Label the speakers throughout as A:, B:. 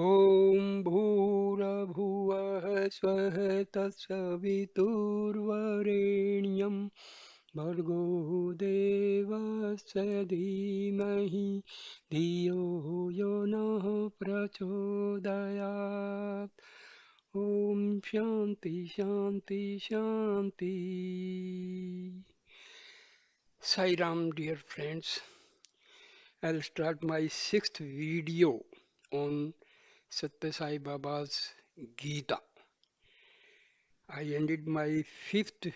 A: ॐ भूर्भुवः स्वः तत्सवितुर्वरेण्यं भर्गो देवस्य धीमहि धियो यो नः प्रचोदयात् ॐ शान्ति शान्ति शान्ति Sai Ram, dear friends, I'll start my sixth video on Satya Sai Baba's Gita. I ended my fifth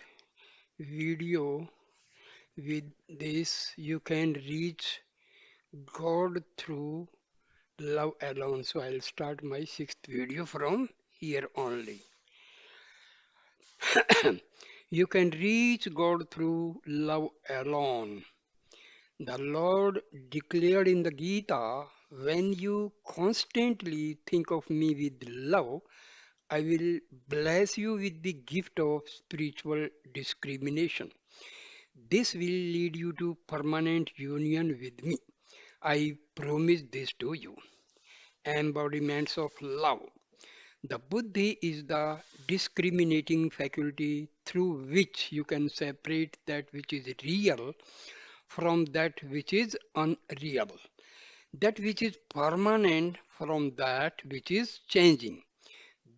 A: video with this: you can reach God through love alone. So I'll start my sixth video from here only. You can reach God through love alone. The Lord declared in the Gita, when you constantly think of me with love, I will bless you with the gift of spiritual discrimination. This will lead you to permanent union with me. I promise this to you. Embodiments of love. The buddhi is the discriminating faculty through which you can separate that which is real from that which is unreal, that which is permanent from that which is changing.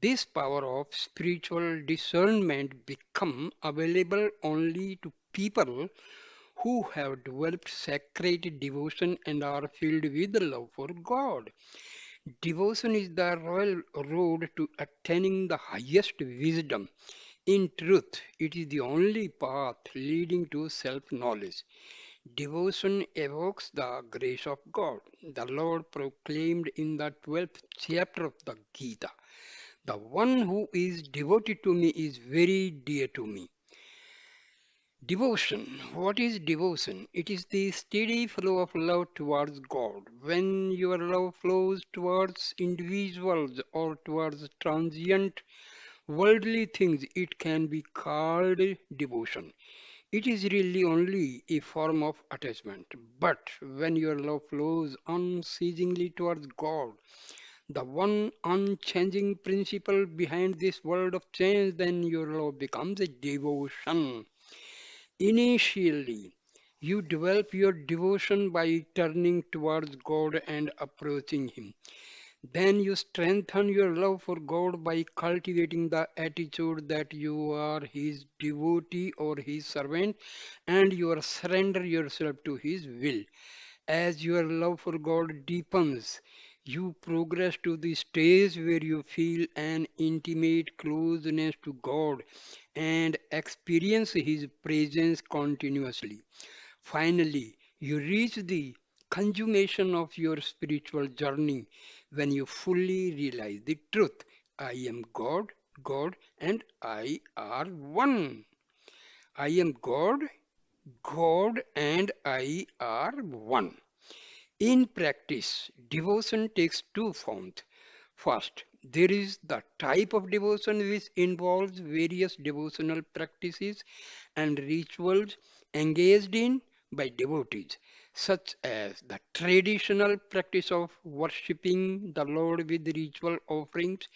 A: This power of spiritual discernment become available only to people who have developed sacred devotion and are filled with love for God. Devotion is the royal road to attaining the highest wisdom. In truth, it is the only path leading to self-knowledge. Devotion evokes the grace of God. The Lord proclaimed in the 12th chapter of the Gita, the one who is devoted to me is very dear to me. Devotion. What is devotion? It is the steady flow of love towards God. When your love flows towards individuals or towards transient worldly things, it can be called devotion. It is really only a form of attachment. But when your love flows unceasingly towards God, the one unchanging principle behind this world of change, then your love becomes a devotion. Initially, you develop your devotion by turning towards God and approaching Him. Then you strengthen your love for God by cultivating the attitude that you are His devotee or His servant and you are surrender yourself to His will. As your love for God deepens, you progress to the stage where you feel an intimate closeness to God and experience His presence continuously. Finally, you reach the consummation of your spiritual journey when you fully realize the truth: I am God, God, and I are one. I am God, God, and I are one. In practice, devotion takes two forms. First, there is the type of devotion which involves various devotional practices and rituals engaged in by devotees, such as the traditional practice of worshipping the Lord with ritual offerings,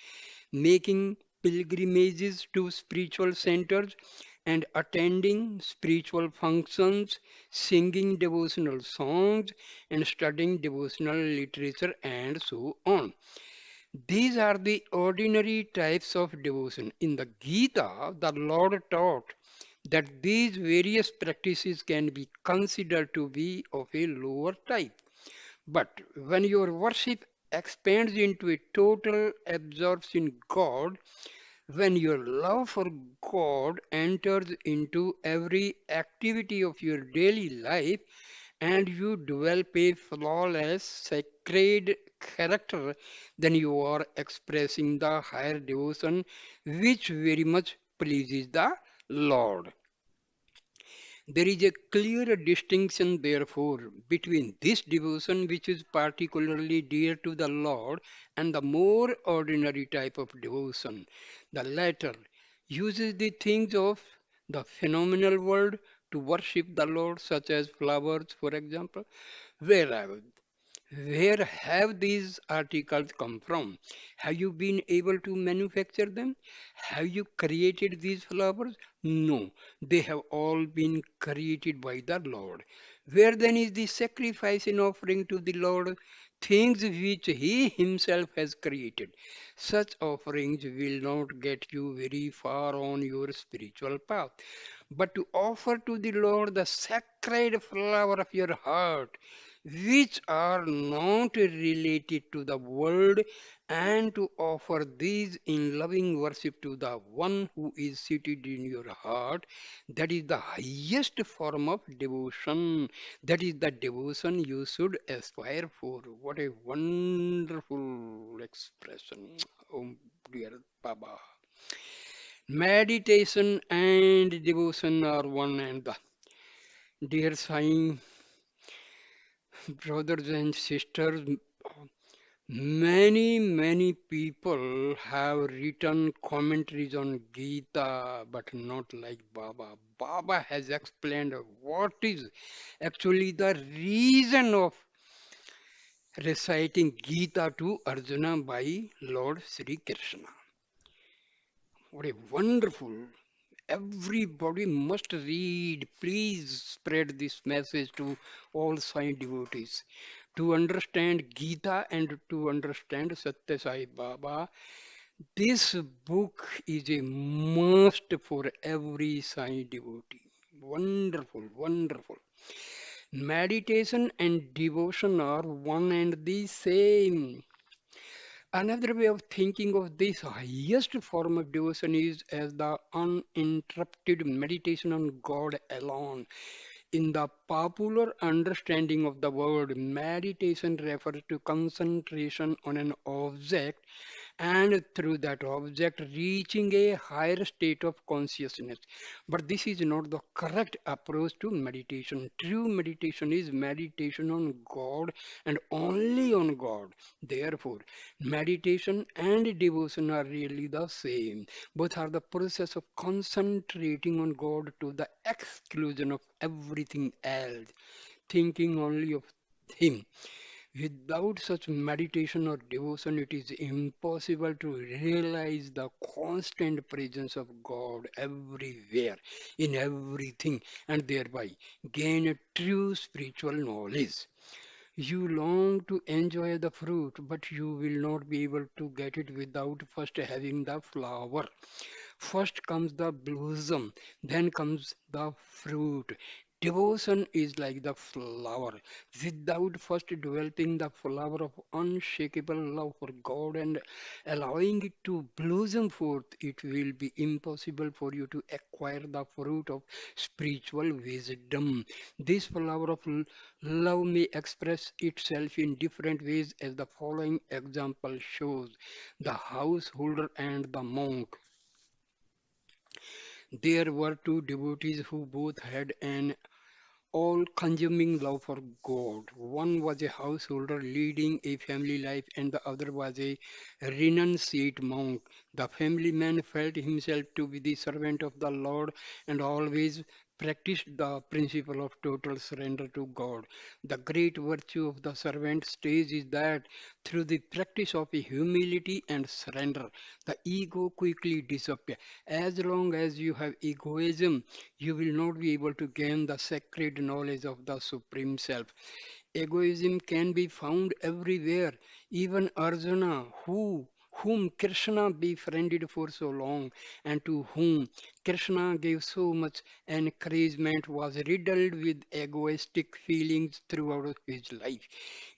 A: making pilgrimages to spiritual centers, and attending spiritual functions, singing devotional songs, and studying devotional literature, and so on. These are the ordinary types of devotion. In the Gita, the Lord taught that these various practices can be considered to be of a lower type. But when your worship expands into a total absorption in God, when your love for God enters into every activity of your daily life, and you develop a flawless, sacred character, then you are expressing the higher devotion which very much pleases the Lord. There is a clear distinction, therefore, between this devotion, which is particularly dear to the Lord, and the more ordinary type of devotion. The latter uses the things of the phenomenal world to worship the Lord, such as flowers, for example, whereas, Where have these articles come from? Have you been able to manufacture them? Have you created these flowers? No, they have all been created by the Lord. Where then is the sacrifice in offering to the Lord things which He Himself has created? Such offerings will not get you very far on your spiritual path. But to offer to the Lord the sacred flower of your heart, which are not related to the world, and to offer these in loving worship to the one who is seated in your heart, that is the highest form of devotion. That is the devotion you should aspire for. What a wonderful expression. Oh dear Baba. Meditation and devotion are one and the dear Sai brothers and sisters. Many people have written commentaries on Gita, but not like Baba. Baba has explained what is actually the reason of reciting Gita to Arjuna by Lord Sri Krishna. What a wonderful! Everybody must read. Please spread this message to all Sai devotees. To understand Gita and to understand Satya Sai Baba, this book is a must for every Sai devotee. Wonderful, wonderful. Meditation and devotion are one and the same. Another way of thinking of this highest form of devotion is as the uninterrupted meditation on God alone. In the popular understanding of the word, meditation refers to concentration on an object and through that object reaching a higher state of consciousness. But this is not the correct approach to meditation. True meditation is meditation on God and only on God. Therefore, meditation and devotion are really the same. Both are the process of concentrating on God to the exclusion of everything else, thinking only of Him. Without such meditation or devotion, it is impossible to realize the constant presence of God everywhere, in everything, and thereby gain a true spiritual knowledge. You long to enjoy the fruit, but you will not be able to get it without first having the flower. First comes the blossom, then comes the fruit. Devotion is like the flower. Without first developing the flower of unshakable love for God and allowing it to blossom forth, it will be impossible for you to acquire the fruit of spiritual wisdom. This flower of love may express itself in different ways, as the following example shows. The householder and the monk. There were two devotees who both had an all consuming love for God. One was a householder leading a family life, and the other was a renunciate monk. The family man felt himself to be the servant of the Lord and always practiced the principle of total surrender to God. The great virtue of the servant stage is that through the practice of humility and surrender, the ego quickly disappears. As long as you have egoism, you will not be able to gain the sacred knowledge of the Supreme Self. Egoism can be found everywhere. Even Arjuna, whom Krishna befriended for so long and to whom Krishna gave so much encouragement, was riddled with egoistic feelings throughout his life.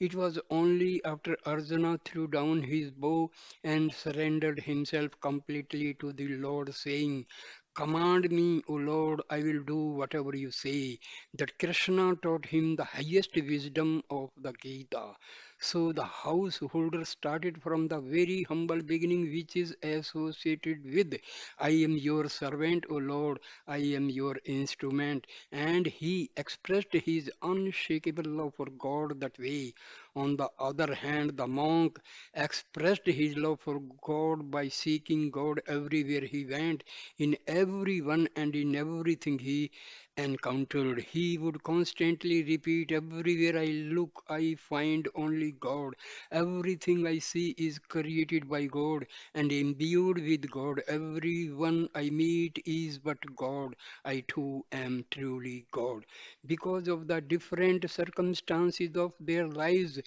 A: It was only after Arjuna threw down his bow and surrendered himself completely to the Lord, saying, "Command me, O Lord, I will do whatever you say," that Krishna taught him the highest wisdom of the Gita. So the householder started from the very humble beginning, which is associated with, "I am your servant, O Lord, I am your instrument," and he expressed his unshakable love for God that way. On the other hand, the monk expressed his love for God by seeking God everywhere he went, in everyone and in everything he encountered. He would constantly repeat, everywhere I look, I find only God. Everything I see is created by God and imbued with God. Everyone I meet is but God. I too am truly God. Because of the different circumstances of their lives,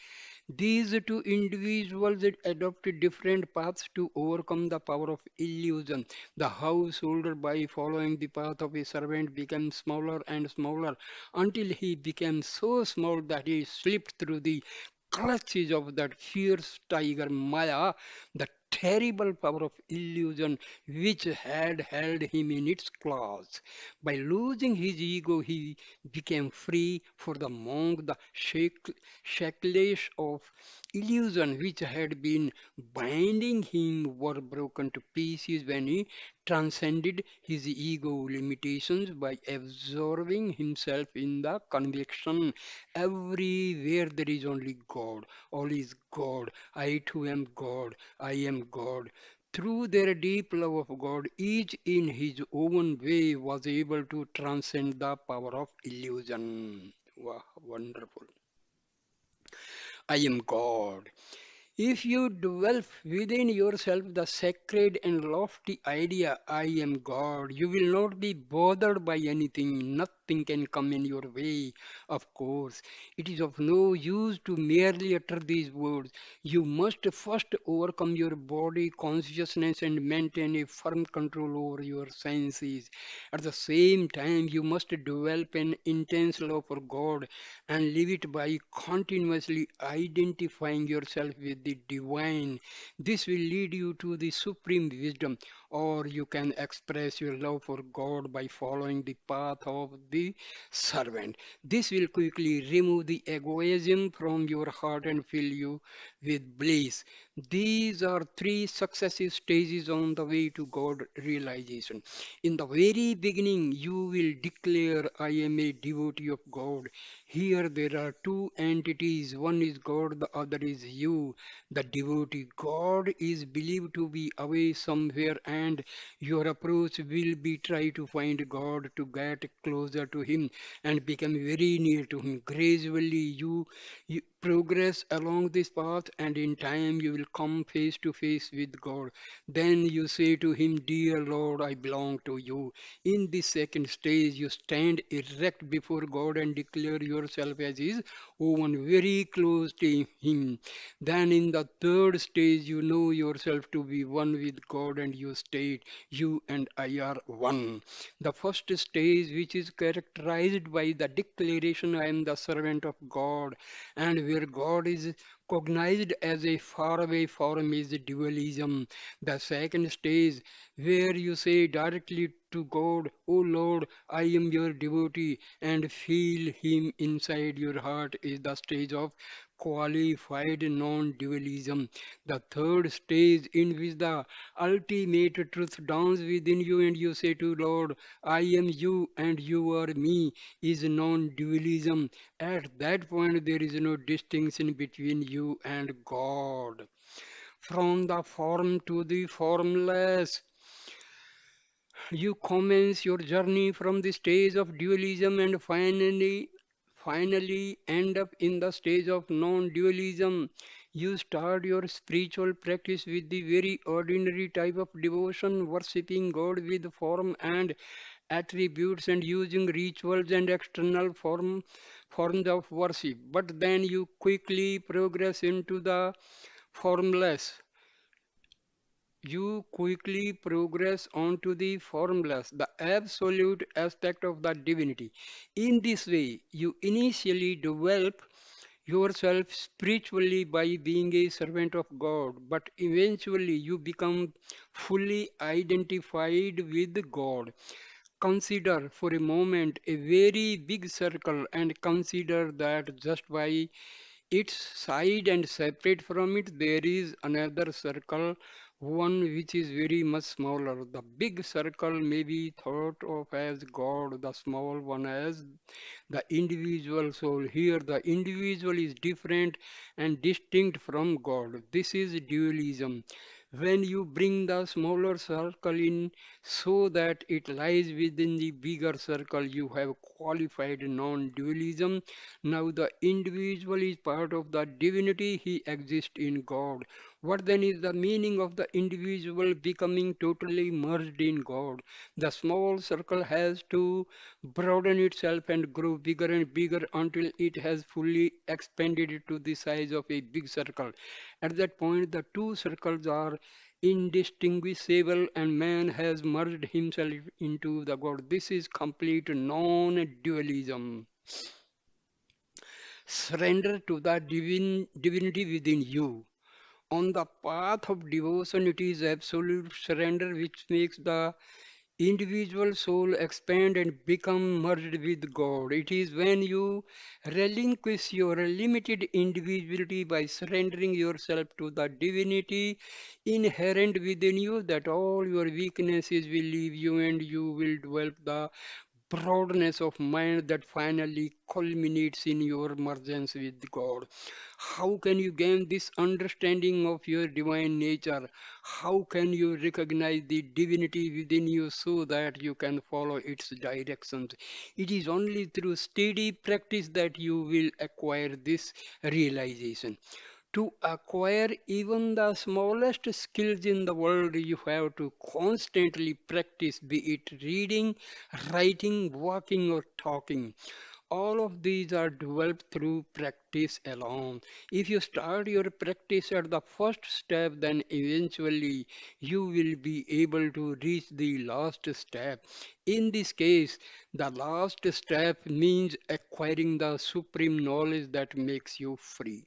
A: these two individuals adopted different paths to overcome the power of illusion. The householder, by following the path of a servant, became smaller and smaller until he became so small that he slipped through the clutches of that fierce tiger Maya, the terrible power of illusion which had held him in its claws. By losing his ego, he became free. For the monk, the shackles of illusion which had been binding him were broken to pieces when he transcended his ego limitations by absorbing himself in the conviction, everywhere there is only God, all is God, I too am God, I am God. Through their deep love of God, each in his own way was able to transcend the power of illusion. Wow, wonderful. I am God. If you develop within yourself the sacred and lofty idea, I am God, you will not be bothered by anything. Nothing can come in your way. Of course, it is of no use to merely utter these words. You must first overcome your body consciousness and maintain a firm control over your senses. At the same time, you must develop an intense love for God and live it by continuously identifying yourself with the divine. This will lead you to the supreme wisdom, or you can express your love for God by following the path of the servant. This will quickly remove the egoism from your heart and fill you with bliss. These are three successive stages on the way to God realization. In the very beginning, you will declare, I am a devotee of God. Here there are two entities, one is God, the other is you. The devotee God is believed to be away somewhere, and your approach will be try to find God to get closer to Him and become very near to Him. Gradually, you progress along this path, and in time you will come face to face with God. Then you say to Him, dear Lord, I belong to you. In this second stage, you stand erect before God and declare yourself as His own, very close to Him. Then in the third stage, you know yourself to be one with God and you state, you and I are one. The first stage, which is characterized by the declaration, I am the servant of God, and where God is cognized as a faraway form, is dualism. The second stage, where you say directly to God, O Lord, I am your devotee, and feel Him inside your heart, is the stage of qualified non-dualism. The third stage, in which the ultimate truth dawns within you and you say to Lord, I am you and you are me, is non-dualism. At that point, there is no distinction between you and God. From the form to the formless, you commence your journey from the stage of dualism and finally end up in the stage of non-dualism. You start your spiritual practice with the very ordinary type of devotion, worshipping God with form and attributes and using rituals and external forms of worship. But then you quickly progress into the formless. You quickly progress onto the formless, the absolute aspect of the divinity. In this way, you initially develop yourself spiritually by being a servant of God, but eventually you become fully identified with God. Consider for a moment a very big circle and consider that just by its side and separate from it there is another circle, one which is very much smaller. The big circle may be thought of as God, the small one as the individual soul. Here the individual is different and distinct from God. This is dualism. When you bring the smaller circle in so that it lies within the bigger circle, you have qualified non dualism. Now the individual is part of the divinity, he exists in God. What then is the meaning of the individual becoming totally merged in God? The small circle has to broaden itself and grow bigger and bigger until it has fully expanded to the size of a big circle. At that point, the two circles are indistinguishable and man has merged himself into the God. This is complete non dualism. Surrender to the divinity within you. On the path of devotion, it is absolute surrender which makes the individual soul expand and become merged with God. It is when you relinquish your limited individuality by surrendering yourself to the divinity inherent within you that all your weaknesses will leave you and you will develop the broadness of mind that finally culminates in your emergence with God. How can you gain this understanding of your divine nature? How can you recognize the divinity within you so that you can follow its directions? It is only through steady practice that you will acquire this realization. To acquire even the smallest skills in the world, you have to constantly practice, be it reading, writing, walking, or talking. All of these are developed through practice alone. If you start your practice at the first step, then eventually you will be able to reach the last step. In this case, the last step means acquiring the supreme knowledge that makes you free.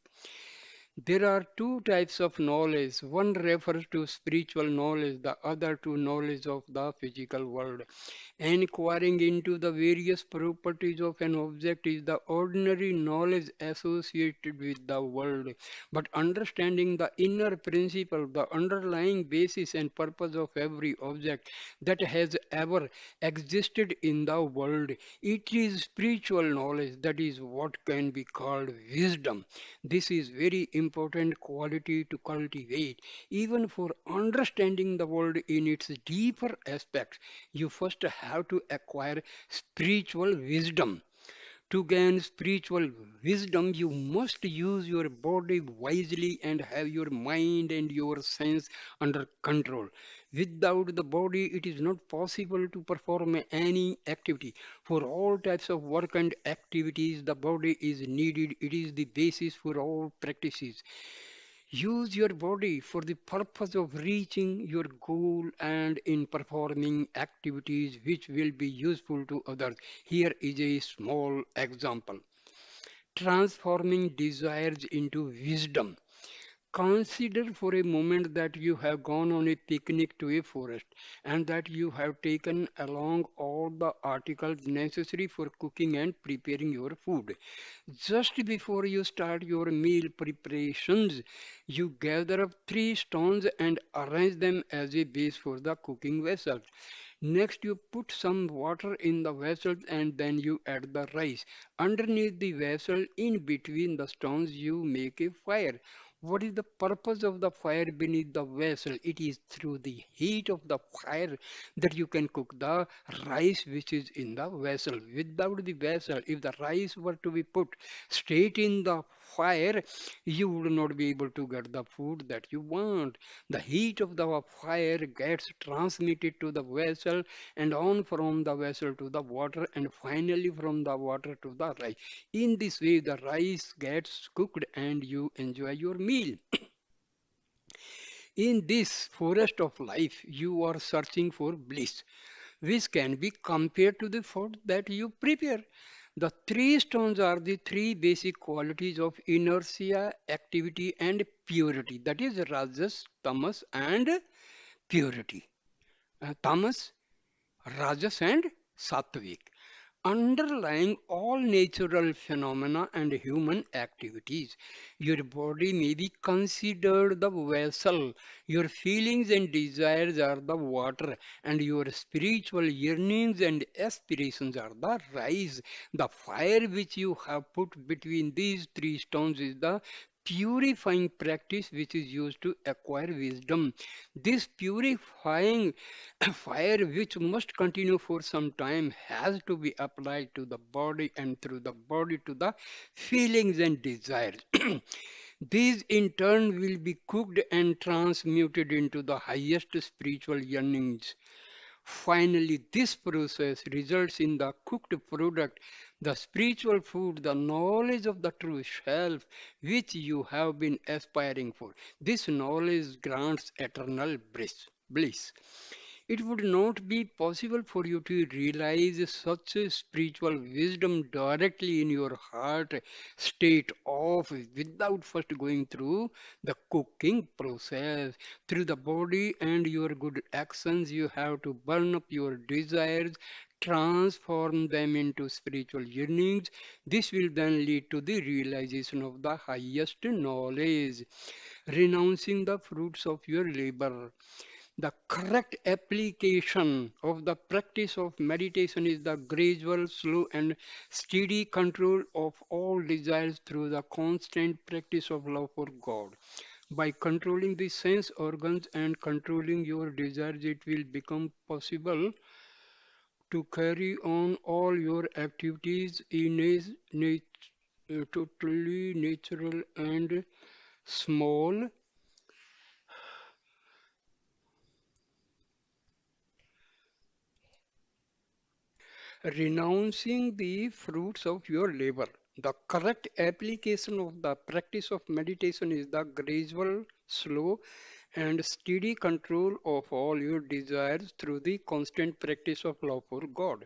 A: There are two types of knowledge. One refers to spiritual knowledge, the other to knowledge of the physical world. Inquiring into the various properties of an object is the ordinary knowledge associated with the world. But understanding the inner principle, the underlying basis and purpose of every object that has ever existed in the world, it is spiritual knowledge that is what can be called wisdom. This is very important quality to cultivate. Even for understanding the world in its deeper aspects, you first have to acquire spiritual wisdom. To gain spiritual wisdom, you must use your body wisely and have your mind and your sense under control. Without the body, it is not possible to perform any activity. For all types of work and activities, the body is needed. It is the basis for all practices. Use your body for the purpose of reaching your goal and in performing activities which will be useful to others. Here is a small example. Transforming desires into wisdom. Consider for a moment that you have gone on a picnic to a forest and that you have taken along all the articles necessary for cooking and preparing your food. Just before you start your meal preparations, you gather up three stones and arrange them as a base for the cooking vessel. Next, you put some water in the vessel and then you add the rice. Underneath the vessel, in between the stones, you make a fire. What is the purpose of the fire beneath the vessel? It is through the heat of the fire that you can cook the rice which is in the vessel. Without the vessel, if the rice were to be put straight in the fire, you would not be able to get the food that you want. The heat of the fire gets transmitted to the vessel and on from the vessel to the water and finally from the water to the rice. In this way, the rice gets cooked and you enjoy your meal. In this forest of life, you are searching for bliss, which can be compared to the food that you prepare. The three stones are the three basic qualities of inertia, activity, and purity. That is rajas, tamas, and purity. Tamas, rajas, and sattvic. Underlying all natural phenomena and human activities. Your body may be considered the vessel, your feelings and desires are the water, and your spiritual yearnings and aspirations are the rice. The fire which you have put between these three stones is the purifying practice which is used to acquire wisdom. This purifying fire, which must continue for some time, has to be applied to the body and through the body to the feelings and desires. These in turn will be cooked and transmuted into the highest spiritual yearnings. Finally, this process results in the cooked product, the spiritual food, the knowledge of the true self, which you have been aspiring for. This knowledge grants eternal bliss. It would not be possible for you to realize such a spiritual wisdom directly in your heart state of without first going through the cooking process. Through the body and your good actions, you have to burn up your desires, transform them into spiritual yearnings. This will then lead to the realization of the highest knowledge, renouncing the fruits of your labor. The correct application of the practice of meditation is the gradual, slow, and steady control of all desires through the constant practice of love for God. By controlling the sense organs and controlling your desires, it will become possible to carry on all your activities in a totally natural and small. Renouncing the fruits of your labor. The correct application of the practice of meditation is the gradual, slow, and steady control of all your desires through the constant practice of love for God.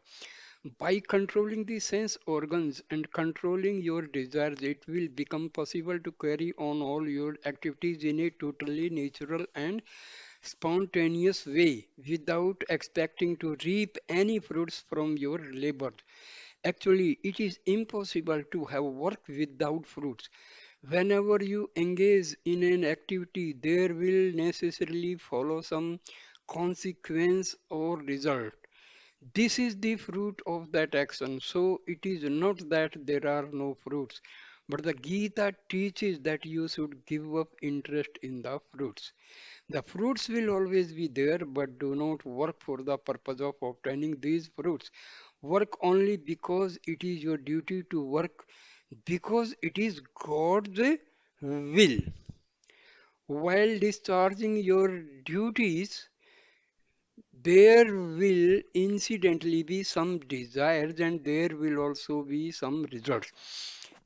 A: By controlling the sense organs and controlling your desires, it will become possible to carry on all your activities in a totally natural and spontaneous way without expecting to reap any fruits from your labor. Actually, it is impossible to have work without fruits. Whenever you engage in an activity, there will necessarily follow some consequence or result. This is the fruit of that action. So it is not that there are no fruits, but the Gita teaches that you should give up interest in the fruits. The fruits will always be there, but do not work for the purpose of obtaining these fruits. Work only because it is your duty to work, because it is God's will. While discharging your duties, there will incidentally be some desires and there will also be some results.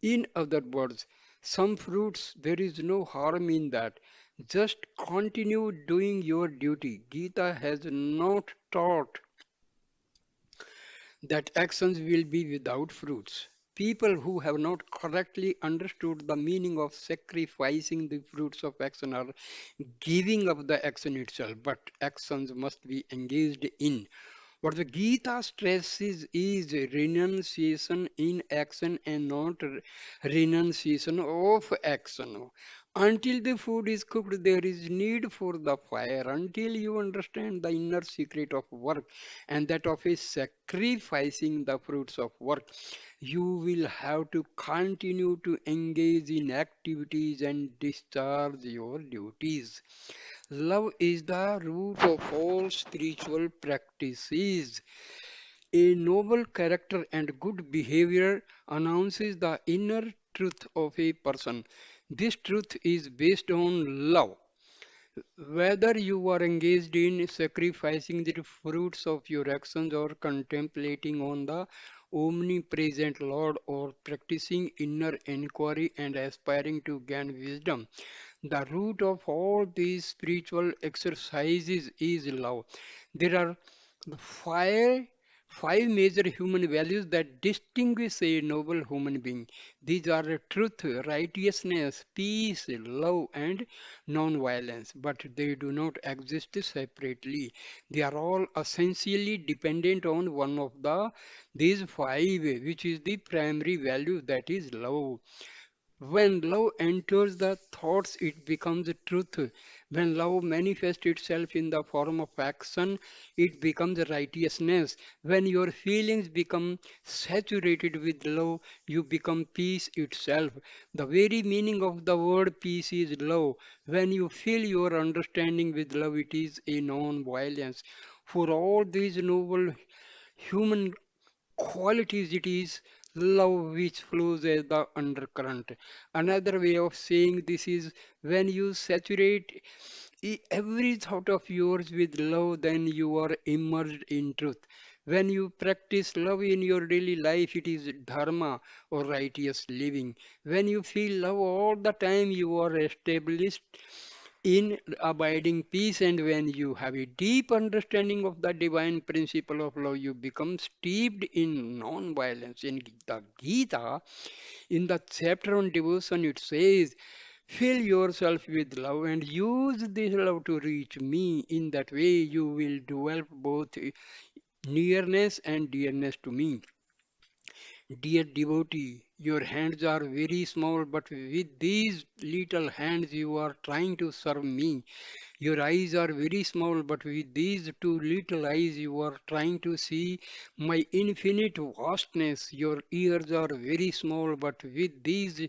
A: In other words, some fruits, there is no harm in that. Just continue doing your duty. Gita has not taught that actions will be without fruits. People who have not correctly understood the meaning of sacrificing the fruits of action are giving up the action itself, but actions must be engaged in. What the Gita stresses is renunciation in action and not renunciation of action. Until the food is cooked, there is need for the fire. Until you understand the inner secret of work and that of a sacrificing the fruits of work, you will have to continue to engage in activities and discharge your duties. Love is the root of all spiritual practices. A noble character and good behavior announces the inner truth of a person. This truth is based on love. Whether you are engaged in sacrificing the fruits of your actions or contemplating on the omnipresent Lord or practicing inner inquiry and aspiring to gain wisdom, the root of all these spiritual exercises is love. There are five, five major human values that distinguish a noble human being. These are truth, righteousness, peace, love, and non-violence. But they do not exist separately. They are all essentially dependent on one of these five, which is the primary value, that is love. When love enters the thoughts, it becomes truth. When love manifests itself in the form of action, it becomes righteousness. When your feelings become saturated with love, you become peace itself. The very meaning of the word peace is love. When you fill your understanding with love, it is a non-violence. For all these noble human qualities, it is love which flows as the undercurrent. Another way of saying this is when you saturate every thought of yours with love, then you are immersed in truth. When you practice love in your daily life, it is dharma or righteous living. When you feel love all the time, you are established in abiding peace, and when you have a deep understanding of the divine principle of love, you become steeped in non-violence. In the Gita, in the chapter on devotion, it says, fill yourself with love and use this love to reach me. In that way, you will develop both nearness and dearness to me. Dear devotee, your hands are very small, but with these little hands you are trying to serve me. Your eyes are very small, but with these two little eyes you are trying to see my infinite vastness. Your ears are very small, but with these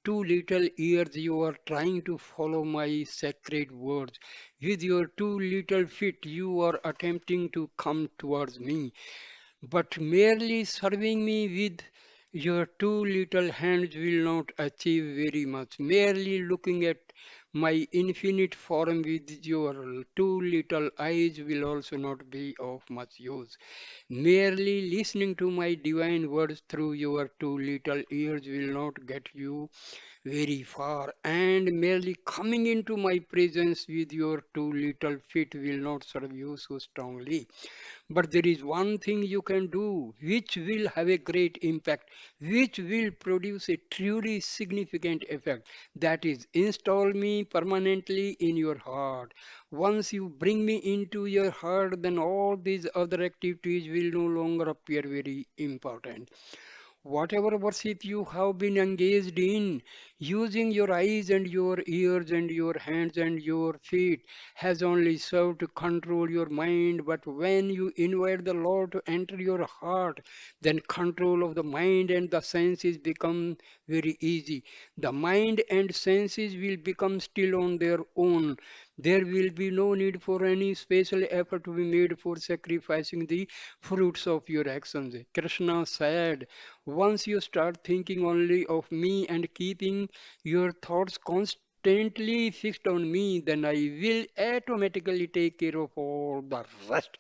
A: two little ears you are trying to follow my sacred words. With your two little feet you are attempting to come towards me. But merely serving me with your two little hands will not achieve very much. Merely looking at my infinite form with your two little eyes will also not be of much use. Merely listening to my divine words through your two little ears will not get you very far, and merely coming into my presence with your two little feet will not serve you so strongly. But there is one thing you can do which will have a great impact, which will produce a truly significant effect. That is, install me permanently in your heart. Once you bring me into your heart, then all these other activities will no longer appear very important. Whatever worship you have been engaged in, using your eyes and your ears and your hands and your feet, has only served to control your mind. But when you invite the Lord to enter your heart, then control of the mind and the senses become very easy. The mind and senses will become still on their own. There will be no need for any special effort to be made for sacrificing the fruits of your actions. Krishna said, once you start thinking only of me and keeping your thoughts constantly fixed on me, then I will automatically take care of all the rest.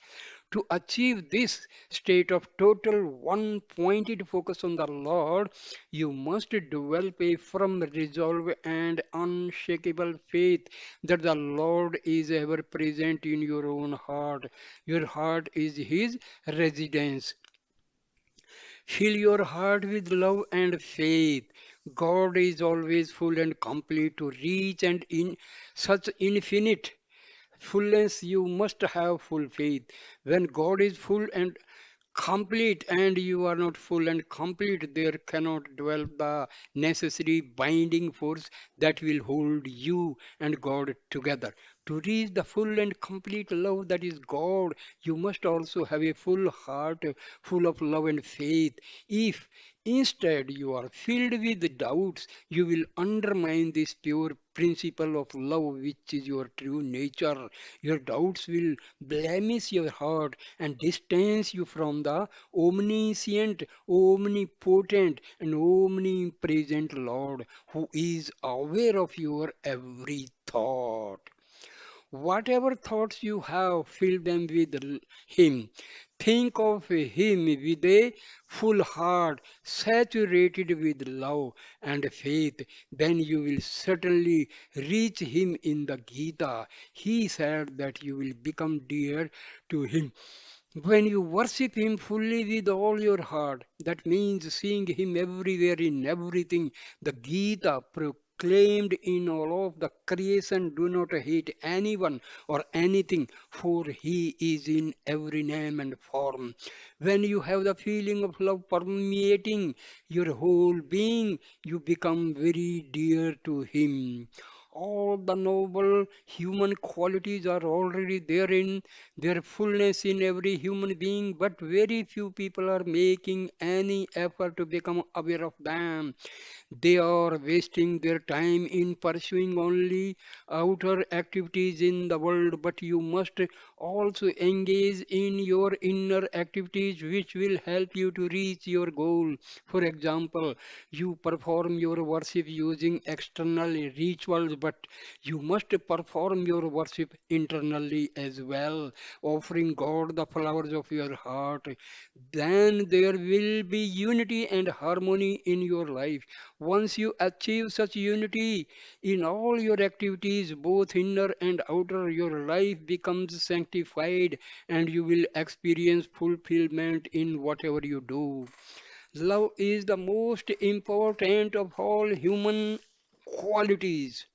A: To achieve this state of total one pointed focus on the Lord, you must develop a firm resolve and unshakable faith that the Lord is ever present in your own heart. Your heart is His residence. Fill your heart with love and faith. God is always full and complete. To reach and in such infinite fullness, you must have full faith. When God is full and complete and you are not full and complete, there cannot dwell the necessary binding force that will hold you and God together. To reach the full and complete love that is God, you must also have a full heart full of love and faith. If instead you are filled with doubts, you will undermine this pure principle of love, which is your true nature. Your doubts will blemish your heart and distance you from the omniscient, omnipotent, and omnipresent Lord who is aware of your every thought. Whatever thoughts you have, fill them with Him. Think of Him with a full heart, saturated with love and faith. Then you will certainly reach Him in the Gita. He said that you will become dear to Him. When you worship Him fully with all your heart, that means seeing Him everywhere in everything. The Gita proclaimed in all of the creation, do not hate anyone or anything, for He is in every name and form. When you have the feeling of love permeating your whole being, you become very dear to Him. All the noble human qualities are already there in their fullness in every human being, but very few people are making any effort to become aware of them. They are wasting their time in pursuing only outer activities in the world, but you must also engage in your inner activities which will help you to reach your goal. For example, you perform your worship using external rituals, but you must perform your worship internally as well, offering God the flowers of your heart. Then there will be unity and harmony in your life. Once you achieve such unity in all your activities, both inner and outer, your life becomes sanctified and you will experience fulfillment in whatever you do. Love is the most important of all human qualities.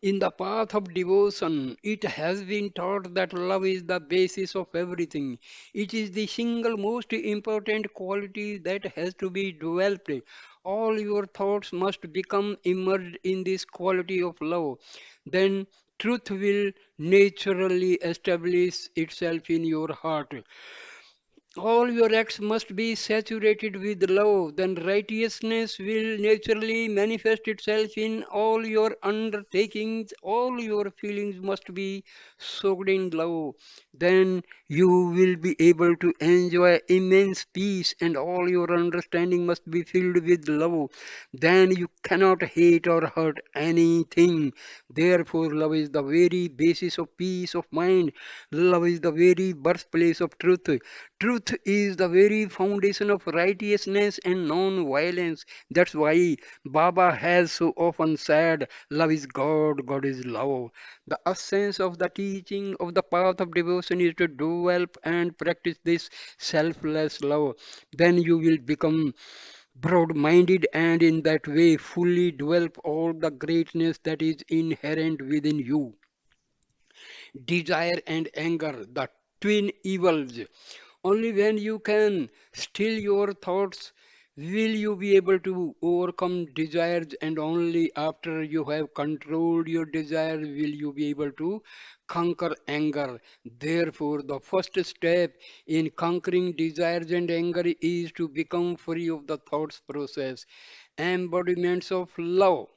A: In the path of devotion, it has been taught that love is the basis of everything. It is the single most important quality that has to be developed. All your thoughts must become immersed in this quality of love. Then truth will naturally establish itself in your heart. All your acts must be saturated with love, then righteousness will naturally manifest itself in all your undertakings. All your feelings must be soaked in love. Then you will be able to enjoy immense peace, and all your understanding must be filled with love. Then you cannot hate or hurt anything. Therefore, love is the very basis of peace of mind. Love is the very birthplace of truth. Truth is the very foundation of righteousness and non-violence. That's why Baba has so often said, love is God, God is love. The essence of the teaching of the path of devotion is to develop and practice this selfless love. Then you will become broad-minded and in that way fully develop all the greatness that is inherent within you. Desire and anger, the twin evils. Only when you can still your thoughts will you be able to overcome desires, and only after you have controlled your desire will you be able to conquer anger. Therefore, the first step in conquering desires and anger is to become free of the thoughts process. Embodiments of love.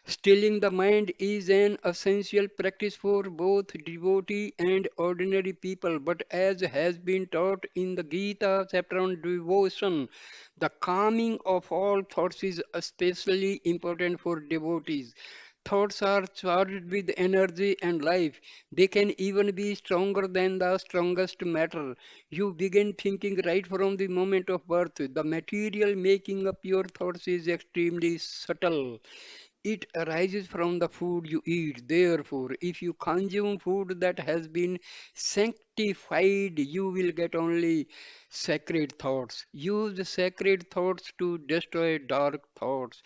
A: Stilling the mind is an essential practice for both devotee and ordinary people, but as has been taught in the Gita chapter on devotion, the calming of all thoughts is especially important for devotees. Thoughts are charged with energy and life. They can even be stronger than the strongest matter. You begin thinking right from the moment of birth. The material making up your thoughts is extremely subtle. It arises from the food you eat. Therefore, if you consume food that has been sanctified, you will get only sacred thoughts. Use the sacred thoughts to destroy dark thoughts.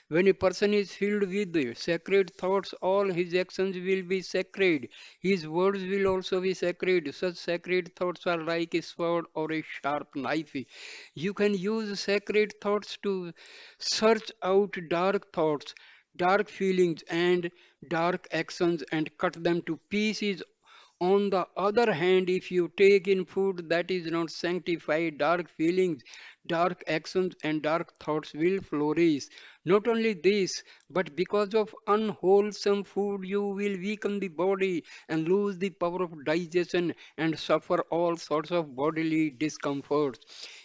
A: When a person is filled with sacred thoughts, all his actions will be sacred. His words will also be sacred. Such sacred thoughts are like a sword or a sharp knife. You can use sacred thoughts to search out dark thoughts, dark feelings, and dark actions and cut them to pieces. On the other hand, if you take in food that is not sanctified, dark feelings, dark actions, and dark thoughts will flourish. Not only this, but because of unwholesome food, you will weaken the body and lose the power of digestion and suffer all sorts of bodily discomforts.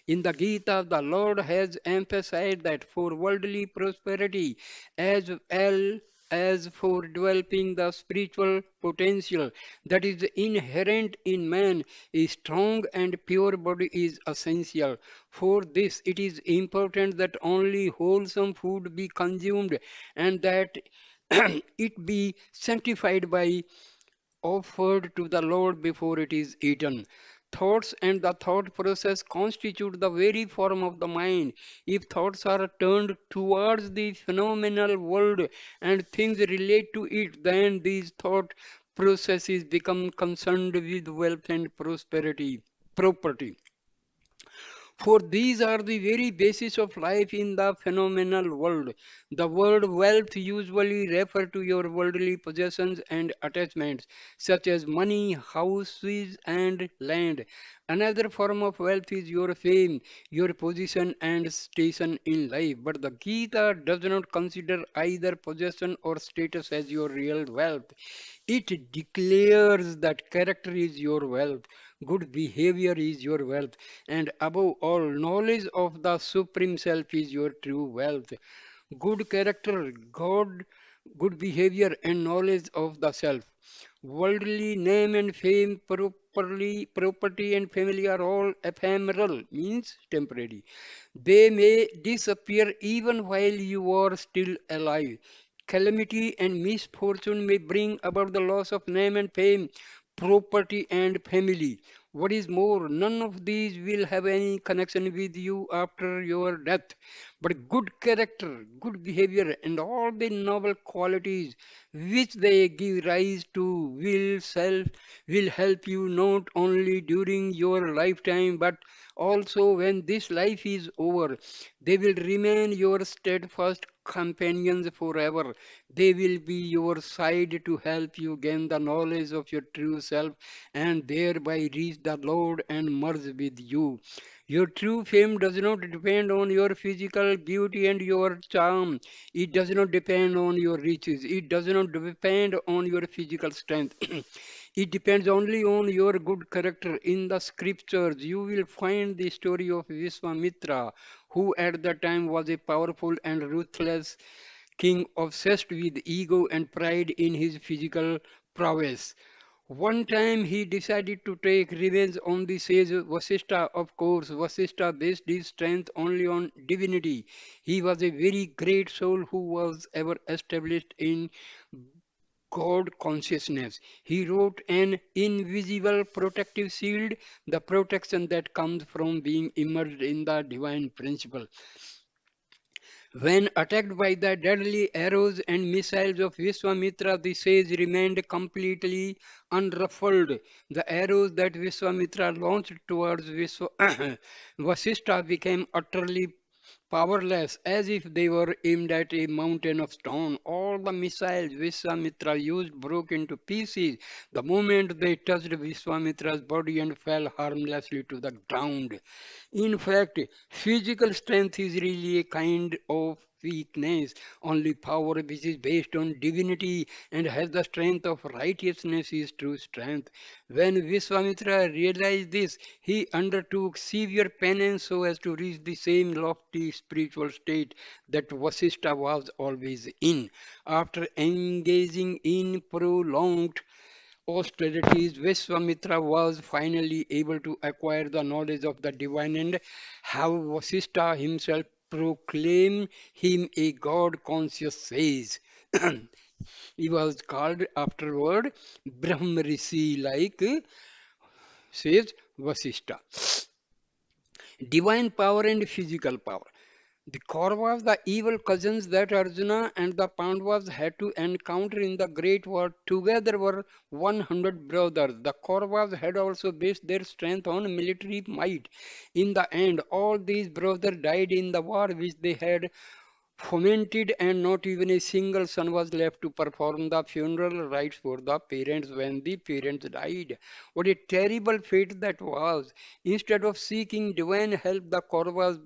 A: In the Gita, the Lord has emphasized that for worldly prosperity as well as for developing the spiritual potential that is inherent in man, a strong and pure body is essential. For this, it is important that only wholesome food be consumed and that it be sanctified by offered to the Lord before it is eaten. Thoughts and the thought process constitute the very form of the mind. If thoughts are turned towards the phenomenal world and things relate to it, then these thought processes become concerned with wealth and prosperity, property. For these are the very basis of life in the phenomenal world. The word wealth usually refer to your worldly possessions and attachments, such as money, houses, and land. Another form of wealth is your fame, your position and station in life. But the Gita does not consider either possession or status as your real wealth. It declares that character is your wealth, good behavior is your wealth, and above all, knowledge of the Supreme Self is your true wealth. Good character, good behavior, and knowledge of the self. Worldly name and fame, property and family are all ephemeral, means temporary. They may disappear even while you are still alive. Calamity and misfortune may bring about the loss of name and fame, property and family. What is more, none of these will have any connection with you after your death. But good character, good behavior, and all the noble qualities which they give rise to will help you not only during your lifetime but also when this life is over. They will remain your steadfast companions forever. They will be your side to help you gain the knowledge of your true self and thereby reach the Lord and merge with you. Your true fame does not depend on your physical beauty and your charm. It does not depend on your riches. It does not depend on your physical strength. It depends only on your good character. In the scriptures, you will find the story of Vishwamitra, who at the time was a powerful and ruthless king obsessed with ego and pride in his physical prowess. One time he decided to take revenge on the sage Vasishtha. Of course, Vasishtha based his strength only on divinity. He was a very great soul who was ever established in God consciousness. He wrote an invisible protective shield, the protection that comes from being immersed in the divine principle. When attacked by the deadly arrows and missiles of Vishwamitra, the sage remained completely unruffled. The arrows that Vishwamitra launched towards Vasishtha became utterly powerless, as if they were aimed at a mountain of stone. All the missiles Vishwamitra used broke into pieces the moment they touched Vishwamitra's body and fell harmlessly to the ground. In fact, physical strength is really a kind of weakness. Only power which is based on divinity and has the strength of righteousness is true strength. When Vishwamitra realized this, he undertook severe penance so as to reach the same lofty spiritual state that Vasishtha was always in. After engaging in prolonged austerities, Vishwamitra was finally able to acquire the knowledge of the divine and have Vasishtha himself proclaim him a God conscious sage. He was called afterward Brahmarishi, like says Vasishtha. Divine power and physical power. The Kauravas, the evil cousins that Arjuna and the Pandavas had to encounter in the Great War, together were 100 brothers. The Kauravas had also based their strength on military might. In the end, all these brothers died in the war which they had fomented, and not even a single son was left to perform the funeral rites for the parents when the parents died. What a terrible fate that was! Instead of seeking divine help, the Kauravas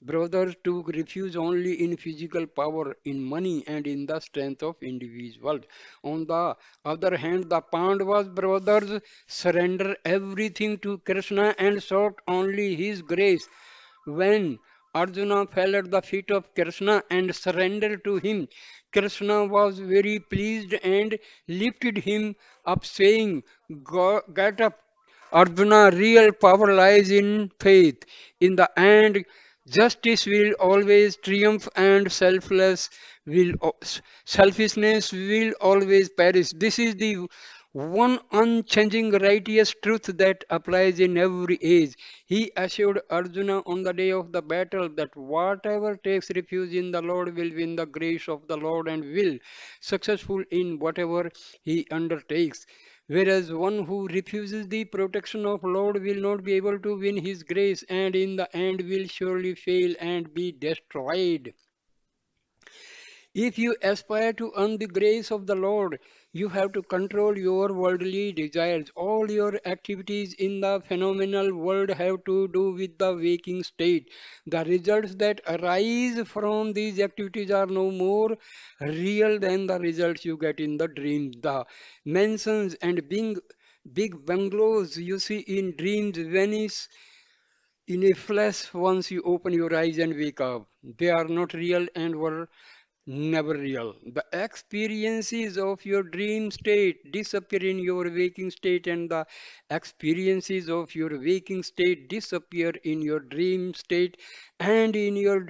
A: brothers took refuge only in physical power, in money, and in the strength of individuals. On the other hand, the Pandavas brothers surrendered everything to Krishna and sought only his grace. When Arjuna fell at the feet of Krishna and surrendered to him, Krishna was very pleased and lifted him up, saying, Get up, Arjuna, real power lies in faith. In the end, justice will always triumph and selfishness will always perish. This is the one unchanging righteous truth that applies in every age. He assured Arjuna on the day of the battle that whatever takes refuge in the Lord will win the grace of the Lord and will successful in whatever he undertakes. Whereas one who refuses the protection of Lord will not be able to win his grace and in the end will surely fail and be destroyed. If you aspire to earn the grace of the Lord, you have to control your worldly desires. All your activities in the phenomenal world have to do with the waking state. The results that arise from these activities are no more real than the results you get in the dreams. The mansions and big bungalows you see in dreams vanish in a flash once you open your eyes and wake up. They are not real and were never real. The experiences of your dream state disappear in your waking state, and the experiences of your waking state disappear in your dream state, and in your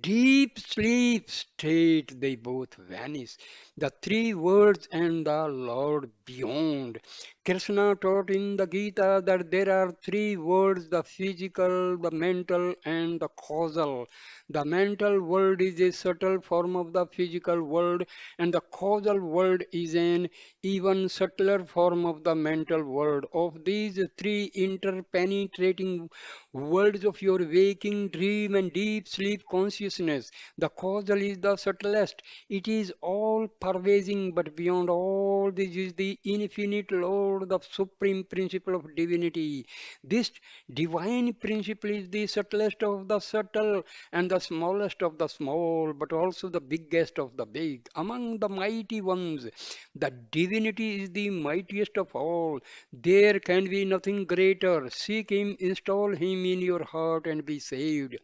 A: deep sleep state they both vanish. The three words and the Lord beyond. Krishna taught in the Gita that there are three worlds: the physical, the mental, and the causal. The mental world is a subtle form of the physical world, and the causal world is an even subtler form of the mental world. Of these three interpenetrating worlds of your waking, dream, and deep sleep consciousness, the causal is the subtlest. It is all pervading, but beyond all this is the infinite Lord, the supreme principle of divinity. This divine principle is the subtlest of the subtle and the smallest of the small, but also the biggest of the big. Among the mighty ones, the divinity is the mightiest of all. There can be nothing greater. Seek Him, install Him in your heart, and be saved.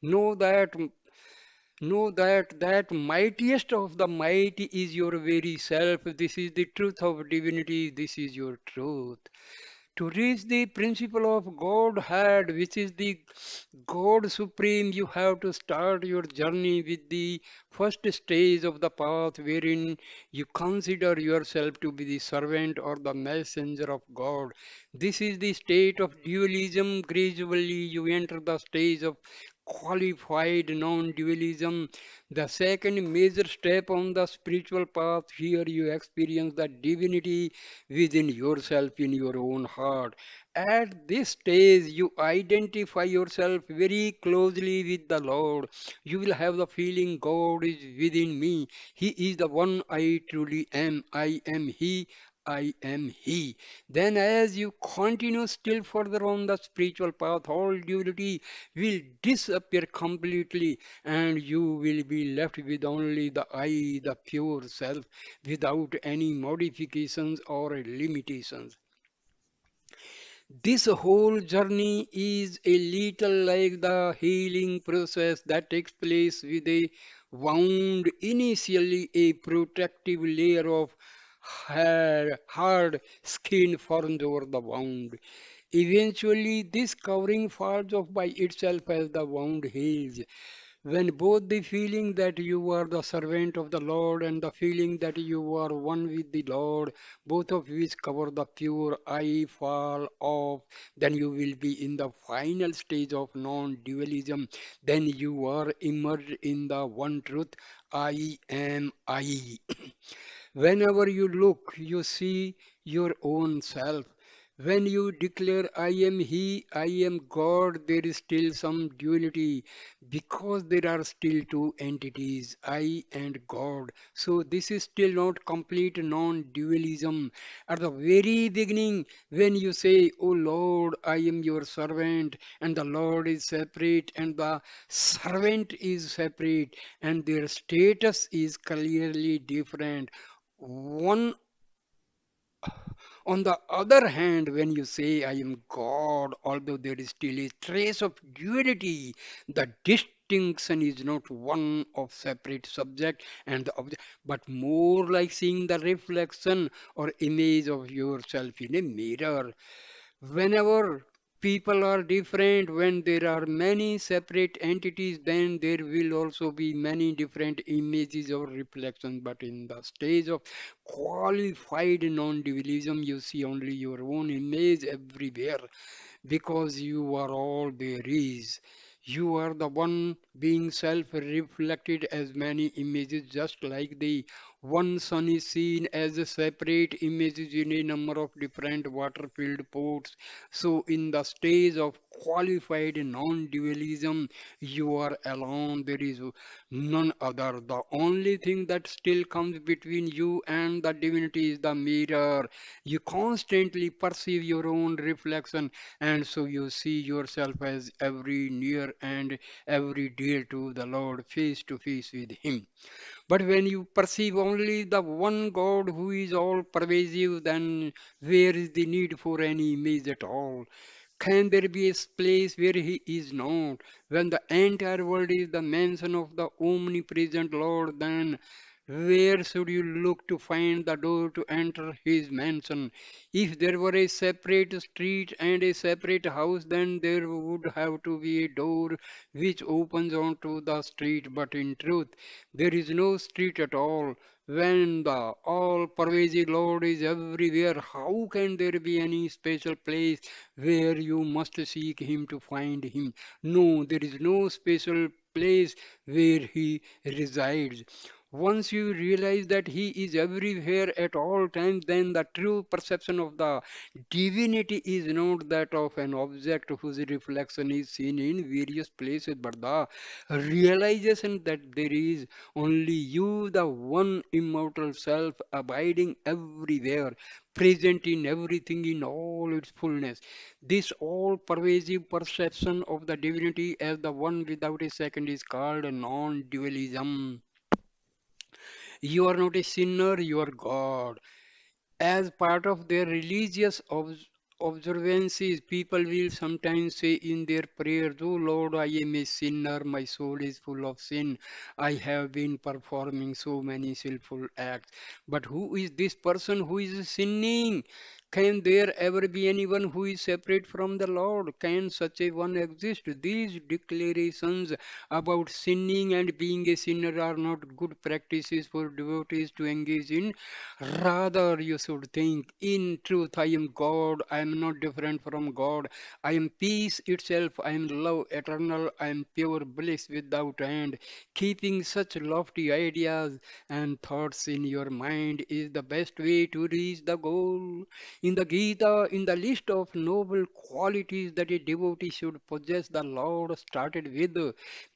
A: Know that. Know that mightiest of the mighty is your very self. This is the truth of divinity. This is your truth. To reach the principle of Godhead, which is the God Supreme, you have to start your journey with the first stage of the path, wherein you consider yourself to be the servant or the messenger of God. This is the state of dualism. Gradually, you enter the stage of qualified non-dualism, the second major step on the spiritual path. Here you experience the divinity within yourself in your own heart. At this stage, you identify yourself very closely with the Lord. You will have the feeling God is within me. He is the one I truly am. I am He. I am He. Then, as you continue still further on the spiritual path, all duality will disappear completely, and you will be left with only the I, the pure self, without any modifications or limitations. This whole journey is a little like the healing process that takes place with a wound. Initially, a protective layer of hard skin forms over the wound. Eventually, this covering falls off by itself as the wound heals. When both the feeling that you are the servant of the Lord and the feeling that you are one with the Lord, both of which cover the pure I, fall off, then you will be in the final stage of non-dualism. Then you are immersed in the one truth, I am I. Whenever you look, you see your own self. When you declare, I am He, I am God, there is still some duality because there are still two entities, I and God. So this is still not complete non-dualism. At the very beginning, when you say, Oh Lord, I am your servant, and the Lord is separate, and the servant is separate, and their status is clearly different. One on the other hand, when you say, I am God, although there is still a trace of duality, the distinction is not one of separate subject and the object, but more like seeing the reflection or image of yourself in a mirror. Whenever people are different, when there are many separate entities, then there will also be many different images or reflections. But in the stage of qualified non-dualism, you see only your own image everywhere because you are all there is. You are the one being self reflected as many images, just like the One sun is seen as a separate images in a number of different water-filled pots. So, in the stage of qualified non-dualism, you are alone. There is none other. The only thing that still comes between you and the divinity is the mirror. You constantly perceive your own reflection, and so you see yourself as every near and every dear to the Lord, face to face with Him. But when you perceive only the one God who is all pervasive, then where is the need for any image at all? Can there be a place where He is not? When the entire world is the mansion of the omnipresent Lord, then where should you look to find the door to enter His mansion? If there were a separate street and a separate house, then there would have to be a door which opens onto the street. But in truth, there is no street at all. When the all pervasive Lord is everywhere, how can there be any special place where you must seek Him to find Him? No, there is no special place where He resides. Once you realize that He is everywhere at all times, then the true perception of the divinity is not that of an object whose reflection is seen in various places, but the realization that there is only you, the one immortal self, abiding everywhere, present in everything in all its fullness. This all pervasive perception of the divinity as the one without a second is called non dualism. You are not a sinner, you are God. As part of their religious observances, people will sometimes say in their prayers, "Oh Lord, I am a sinner, my soul is full of sin. I have been performing so many sinful acts." But who is this person who is sinning? Can there ever be anyone who is separate from the Lord? Can such a one exist? These declarations about sinning and being a sinner are not good practices for devotees to engage in. Rather, you should think, in truth, I am God. I am not different from God. I am peace itself. I am love eternal. I am pure bliss without end. Keeping such lofty ideas and thoughts in your mind is the best way to reach the goal. In the Gita, in the list of noble qualities that a devotee should possess, the Lord started with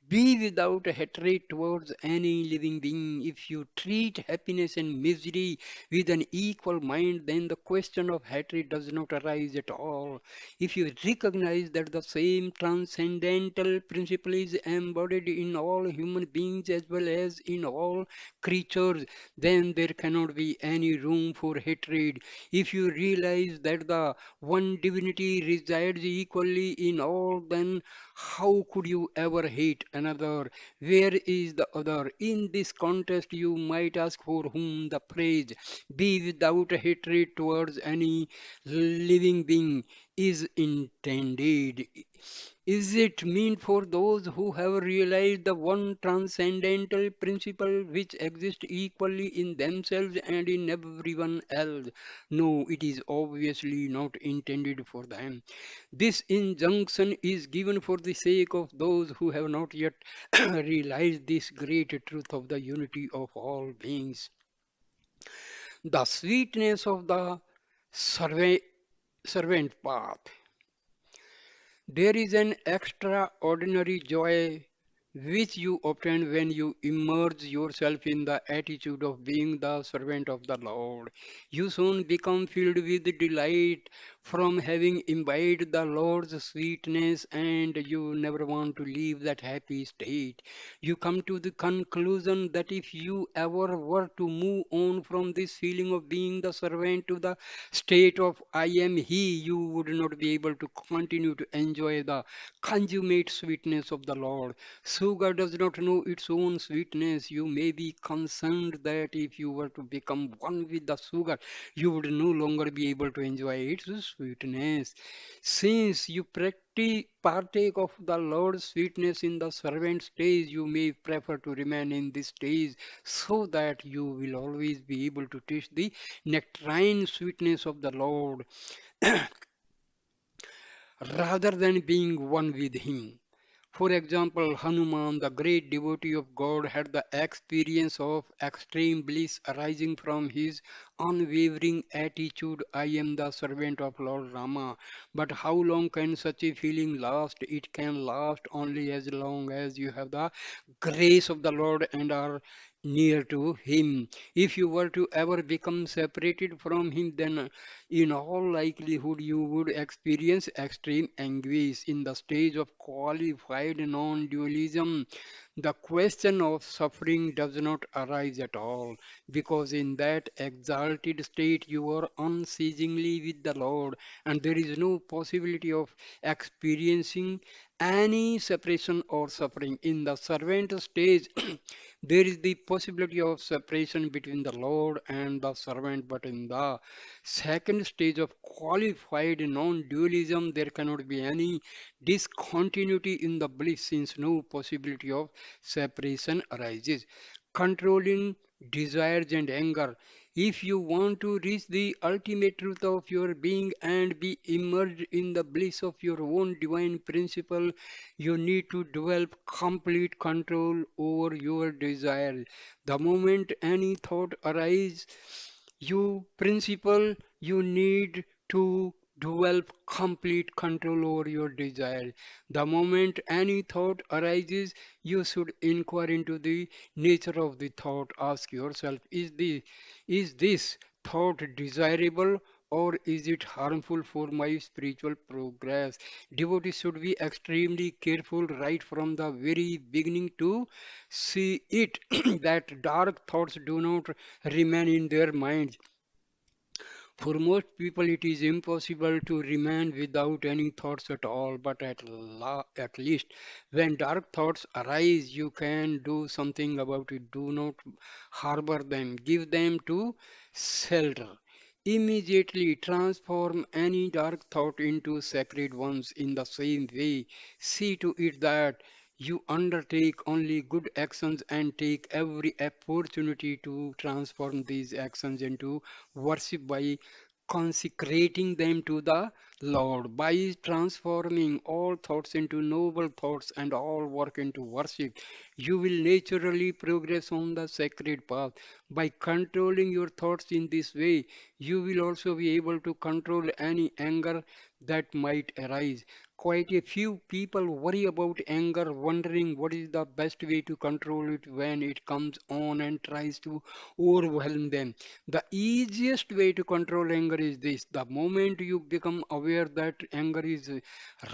A: be without hatred towards any living being. If you treat happiness and misery with an equal mind, then the question of hatred does not arise at all. If you recognize that the same transcendental principle is embodied in all human beings as well as in all creatures, then there cannot be any room for hatred. If you realize that the one divinity resides equally in all, then how could you ever hate another? Where is the other? In this contest, you might ask for whom the praise be without hatred towards any living being is intended. Is it meant for those who have realized the one transcendental principle which exists equally in themselves and in everyone else? No, it is obviously not intended for them. This injunction is given for the sake of those who have not yet realized this great truth of the unity of all beings. The sweetness of the serva- servant path. There is an extraordinary joy which you obtain when you immerse yourself in the attitude of being the servant of the Lord. You soon become filled with delight from having imbibed the Lord's sweetness, and you never want to leave that happy state. You come to the conclusion that if you ever were to move on from this feeling of being the servant to the state of I am He, you would not be able to continue to enjoy the consummate sweetness of the Lord. Sugar does not know its own sweetness. You may be concerned that if you were to become one with the sugar, you would no longer be able to enjoy its sweetness. Since you partake of the Lord's sweetness in the servant stage, you may prefer to remain in this stage so that you will always be able to taste the nectarine sweetness of the Lord rather than being one with Him. For example, Hanuman, the great devotee of God, had the experience of extreme bliss arising from his unwavering attitude, I am the servant of Lord Rama. But how long can such a feeling last? It can last only as long as you have the grace of the Lord and are near to Him. If you were to ever become separated from Him, then in all likelihood you would experience extreme anguish. In the stage of qualified non-dualism, the question of suffering does not arise at all, because in that exalted state you are unceasingly with the Lord, and there is no possibility of experiencing any separation or suffering. In the servant stage, there is the possibility of separation between the Lord and the servant, but in the second stage of qualified non-dualism, there cannot be any discontinuity in the bliss, since no possibility of separation arises. Controlling desires and anger. If you want to reach the ultimate truth of your being and be immersed in the bliss of your own divine principle, you need to develop complete control over your desire. The moment any thought arises, you need to develop complete control over your desire. The moment any thought arises, you should inquire into the nature of the thought. Ask yourself, is this thought desirable or is it harmful for my spiritual progress? Devotees should be extremely careful right from the very beginning to see it that dark thoughts do not remain in their minds. For most people, it is impossible to remain without any thoughts at all, but at least when dark thoughts arise, you can do something about it. Do not harbor them, give them to shelter. Immediately transform any dark thought into sacred ones in the same way. See to it that you undertake only good actions and take every opportunity to transform these actions into worship by consecrating them to the Lord, by transforming all thoughts into noble thoughts and all work into worship. You will naturally progress on the sacred path. By controlling your thoughts in this way, you will also be able to control any anger that might arise. Quite a few people worry about anger, wondering what is the best way to control it when it comes on and tries to overwhelm them. The easiest way to control anger is this: the moment you become aware that anger is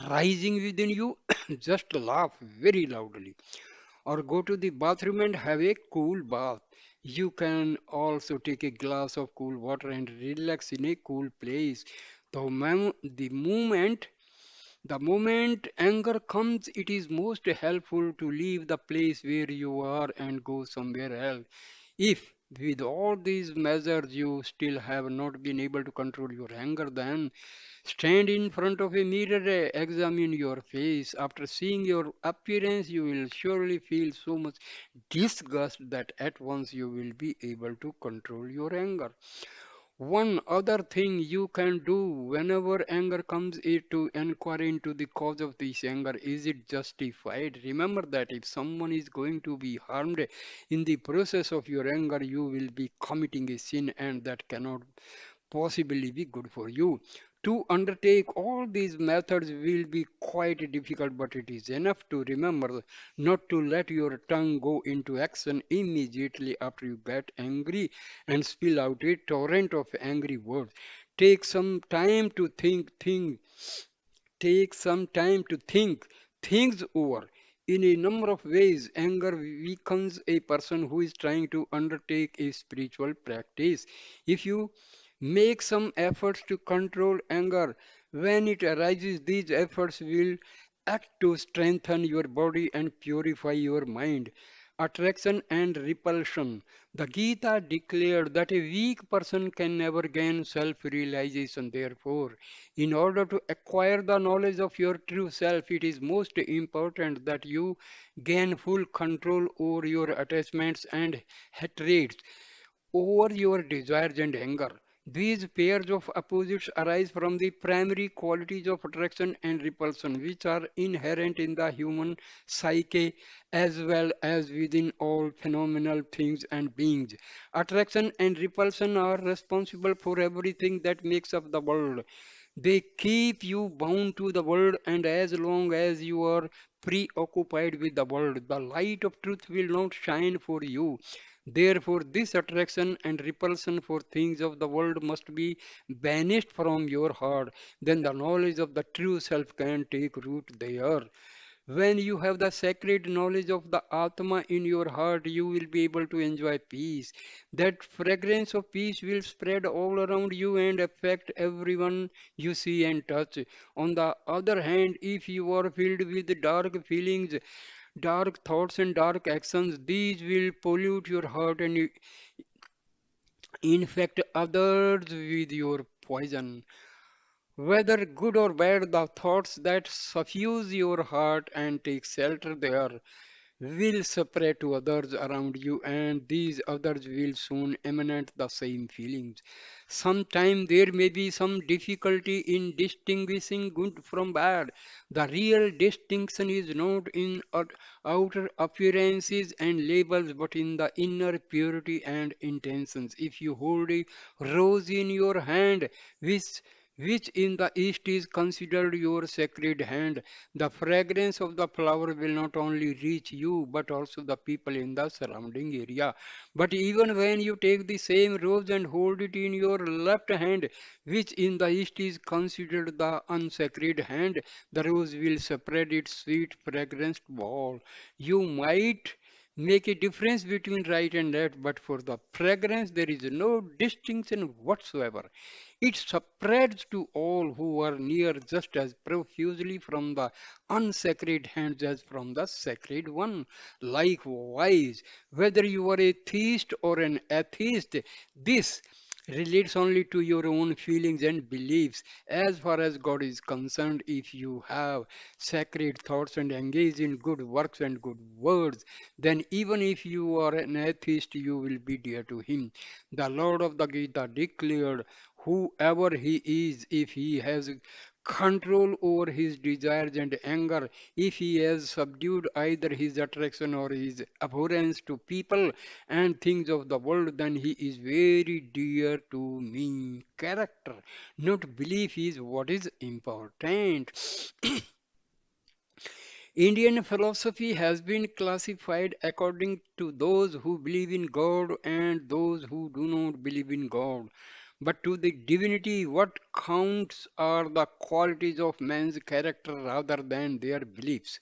A: rising within you, just laugh very loudly or go to the bathroom and have a cool bath. You can also take a glass of cool water and relax in a cool place. The moment anger comes, it is most helpful to leave the place where you are and go somewhere else. If with all these measures you still have not been able to control your anger, then stand in front of a mirror, examine your face. After seeing your appearance, you will surely feel so much disgust that at once you will be able to control your anger. One other thing you can do whenever anger comes is to inquire into the cause of this anger. Is it justified? Remember that if someone is going to be harmed in the process of your anger, you will be committing a sin, and that cannot possibly be good for you. To undertake all these methods will be quite difficult, but it is enough to remember not to let your tongue go into action immediately after you get angry and spill out a torrent of angry words. Take some time to think things over. In a number of ways, anger weakens a person who is trying to undertake a spiritual practice. If you make some efforts to control anger, when it arises, these efforts will act to strengthen your body and purify your mind. Attraction and repulsion. The Gita declared that a weak person can never gain self realization. Therefore, in order to acquire the knowledge of your true self, it is most important that you gain full control over your attachments and hatreds, over your desires and anger. These pairs of opposites arise from the primary qualities of attraction and repulsion, which are inherent in the human psyche as well as within all phenomenal things and beings. Attraction and repulsion are responsible for everything that makes up the world. They keep you bound to the world, and as long as you are preoccupied with the world, the light of truth will not shine for you. Therefore, this attraction and repulsion for things of the world must be banished from your heart. Then the knowledge of the true self can take root there. When you have the sacred knowledge of the Atma in your heart, you will be able to enjoy peace. That fragrance of peace will spread all around you and affect everyone you see and touch. On the other hand, if you are filled with dark feelings, dark thoughts, and dark actions, these will pollute your heart and infect others with your poison. Whether good or bad, the thoughts that suffuse your heart and take shelter there will spread to others around you, and these others will soon emanate the same feelings. Sometimes there may be some difficulty in distinguishing good from bad. The real distinction is not in outer appearances and labels, but in the inner purity and intentions. If you hold a rose in your hand, which in the East is considered your sacred hand, the fragrance of the flower will not only reach you but also the people in the surrounding area. But even when you take the same rose and hold it in your left hand, which in the East is considered the unsacred hand, the rose will spread its sweet fragrance to all. You might make a difference between right and left, but for the fragrance there is no distinction whatsoever. It spreads to all who are near just as profusely from the unsacred hands as from the sacred one. Likewise, whether you are a theist or an atheist, this relates only to your own feelings and beliefs. As far as God is concerned, if you have sacred thoughts and engage in good works and good words, then even if you are an atheist, you will be dear to Him. The Lord of the Gita declared, whoever he is, if he has control over his desires and anger, if he has subdued either his attraction or his abhorrence to people and things of the world, then he is very dear to me. Character, not belief, is what is important. Indian philosophy has been classified according to those who believe in God and those who do not believe in God. But to the divinity, what counts are the qualities of man's character rather than their beliefs.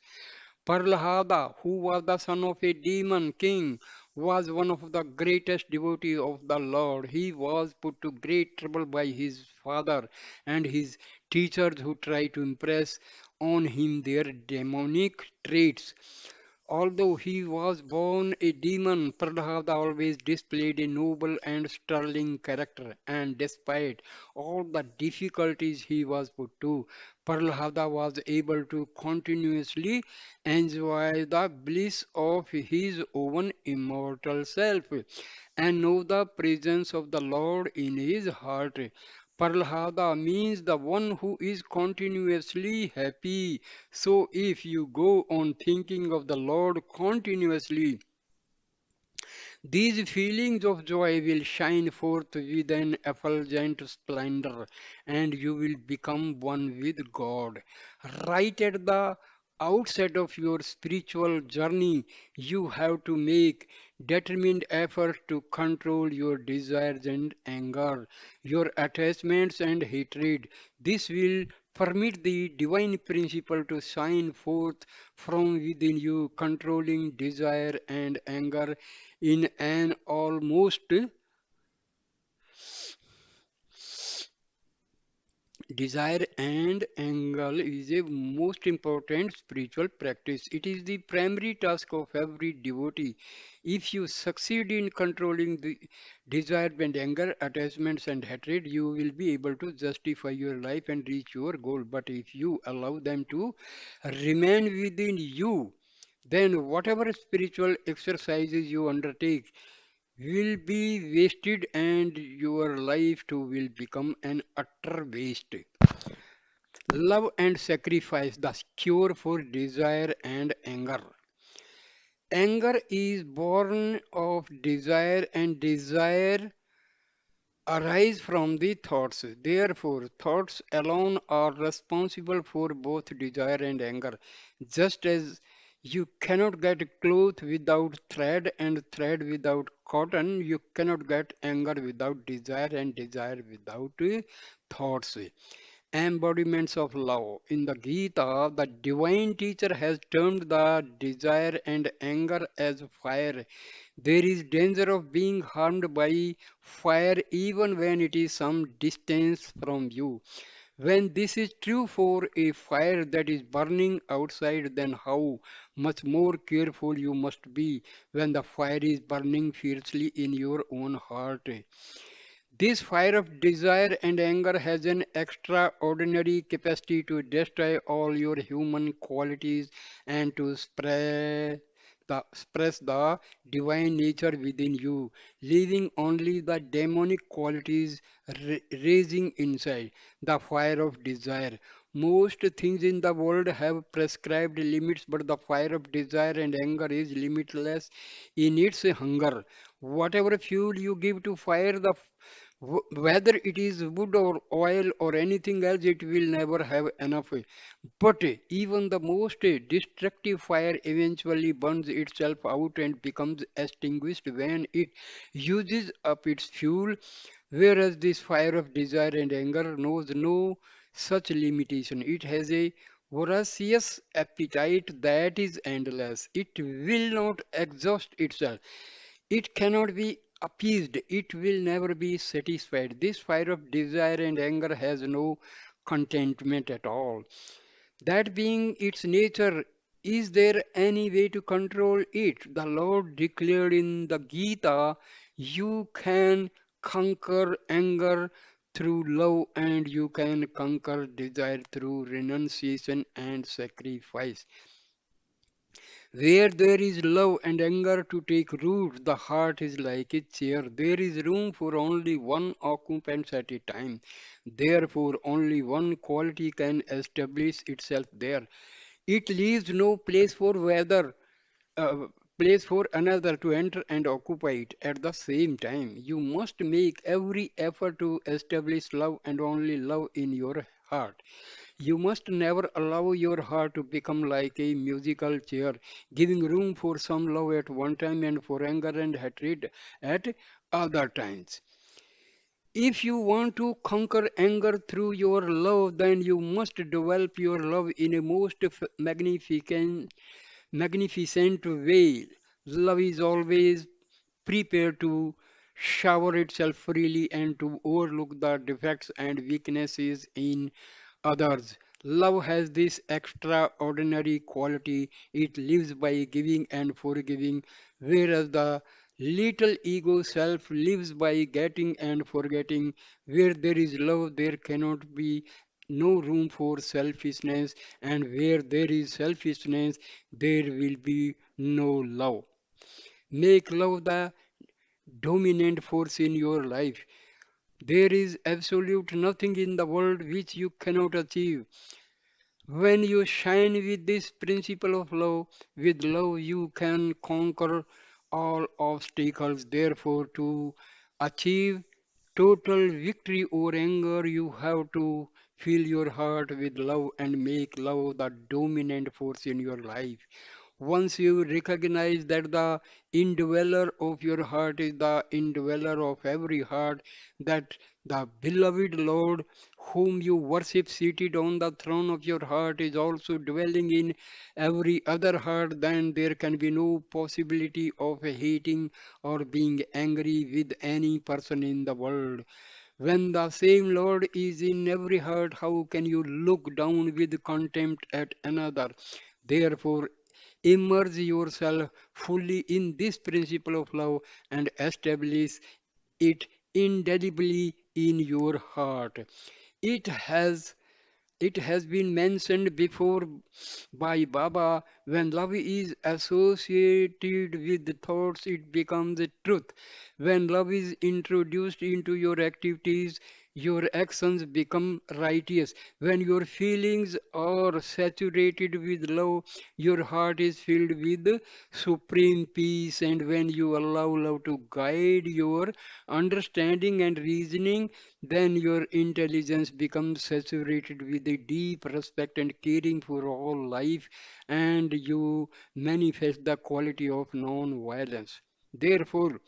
A: Prahlada, who was the son of a demon king, was one of the greatest devotees of the Lord. He was put to great trouble by his father and his teachers who tried to impress on him their demonic traits. Although he was born a demon, Prahlada always displayed a noble and sterling character, and despite all the difficulties he was put to, Prahlada was able to continuously enjoy the bliss of his own immortal self and know the presence of the Lord in his heart. Prahlada means the one who is continuously happy. So if you go on thinking of the Lord continuously, these feelings of joy will shine forth with an effulgent splendor, and you will become one with God. Right at the outset of your spiritual journey, you have to make determined effort to control your desires and anger, your attachments and hatred. This will permit the divine principle to shine forth from within you, controlling desire and anger in an almost desire and angle is a most important spiritual practice. It is the primary task of every devotee. If you succeed in controlling the desire and anger, attachments and hatred, you will be able to justify your life and reach your goal. But if you allow them to remain within you, then whatever spiritual exercises you undertake will be wasted and your life too will become an utter waste. Love and sacrifice, the cure for desire and anger. Anger is born of desire, and desire arise from the thoughts. Therefore, thoughts alone are responsible for both desire and anger. Just as you cannot get cloth without thread and thread without cotton, you cannot get anger without desire and desire without thoughts. Embodiments of love. In the Gita, the divine teacher has termed the desire and anger as fire. There is danger of being harmed by fire even when it is some distance from you. When this is true for a fire that is burning outside, then how much more careful you must be when the fire is burning fiercely in your own heart. This fire of desire and anger has an extraordinary capacity to destroy all your human qualities and to express the divine nature within you, leaving only the demonic qualities raging inside. The fire of desire. Most things in the world have prescribed limits, but the fire of desire and anger is limitless in its hunger. Whatever fuel you give to fire, whether it is wood or oil or anything else, it will never have enough. But even the most destructive fire eventually burns itself out and becomes extinguished when it uses up its fuel, whereas this fire of desire and anger knows no such limitation. It has a voracious appetite that is endless. It will not exhaust itself. It cannot be appeased. It will never be satisfied. This fire of desire and anger has no contentment at all. That being its nature, is there any way to control it? The Lord declared in the Gita, you can conquer anger through love and you can conquer desire through renunciation and sacrifice. Where there is love and anger to take root, the heart is like a chair. There is room for only one occupant at a time. Therefore, only one quality can establish itself there. It leaves no uh, place for another to enter and occupy it at the same time. You must make every effort to establish love and only love in your heart. You must never allow your heart to become like a musical chair, giving room for some love at one time and for anger and hatred at other times. If you want to conquer anger through your love, then you must develop your love in a most magnificent way. Love is always prepared to shower itself freely and to overlook the defects and weaknesses in others. Love has this extraordinary quality. It lives by giving and forgiving, whereas the little ego self lives by getting and forgetting. Where there is love, there cannot be no room for selfishness, and where there is selfishness, there will be no love. Make love the dominant force in your life. There is absolute nothing in the world which you cannot achieve. When you shine with this principle of love, with love you can conquer all obstacles. Therefore, to achieve total victory over anger, you have to fill your heart with love and make love the dominant force in your life. Once you recognize that the indweller of your heart is the indweller of every heart, that the beloved Lord whom you worship seated on the throne of your heart is also dwelling in every other heart, then there can be no possibility of hating or being angry with any person in the world. When the same Lord is in every heart, how can you look down with contempt at another? Therefore, immerse yourself fully in this principle of love and establish it indelibly in your heart. It has It has been mentioned before by Baba, when love is associated with thoughts, it becomes a truth. When love is introduced into your activities, your actions become righteous. When your feelings are saturated with love, your heart is filled with supreme peace. And when you allow love to guide your understanding and reasoning, then your intelligence becomes saturated with a deep respect and caring for all life, and you manifest the quality of non-violence. Therefore,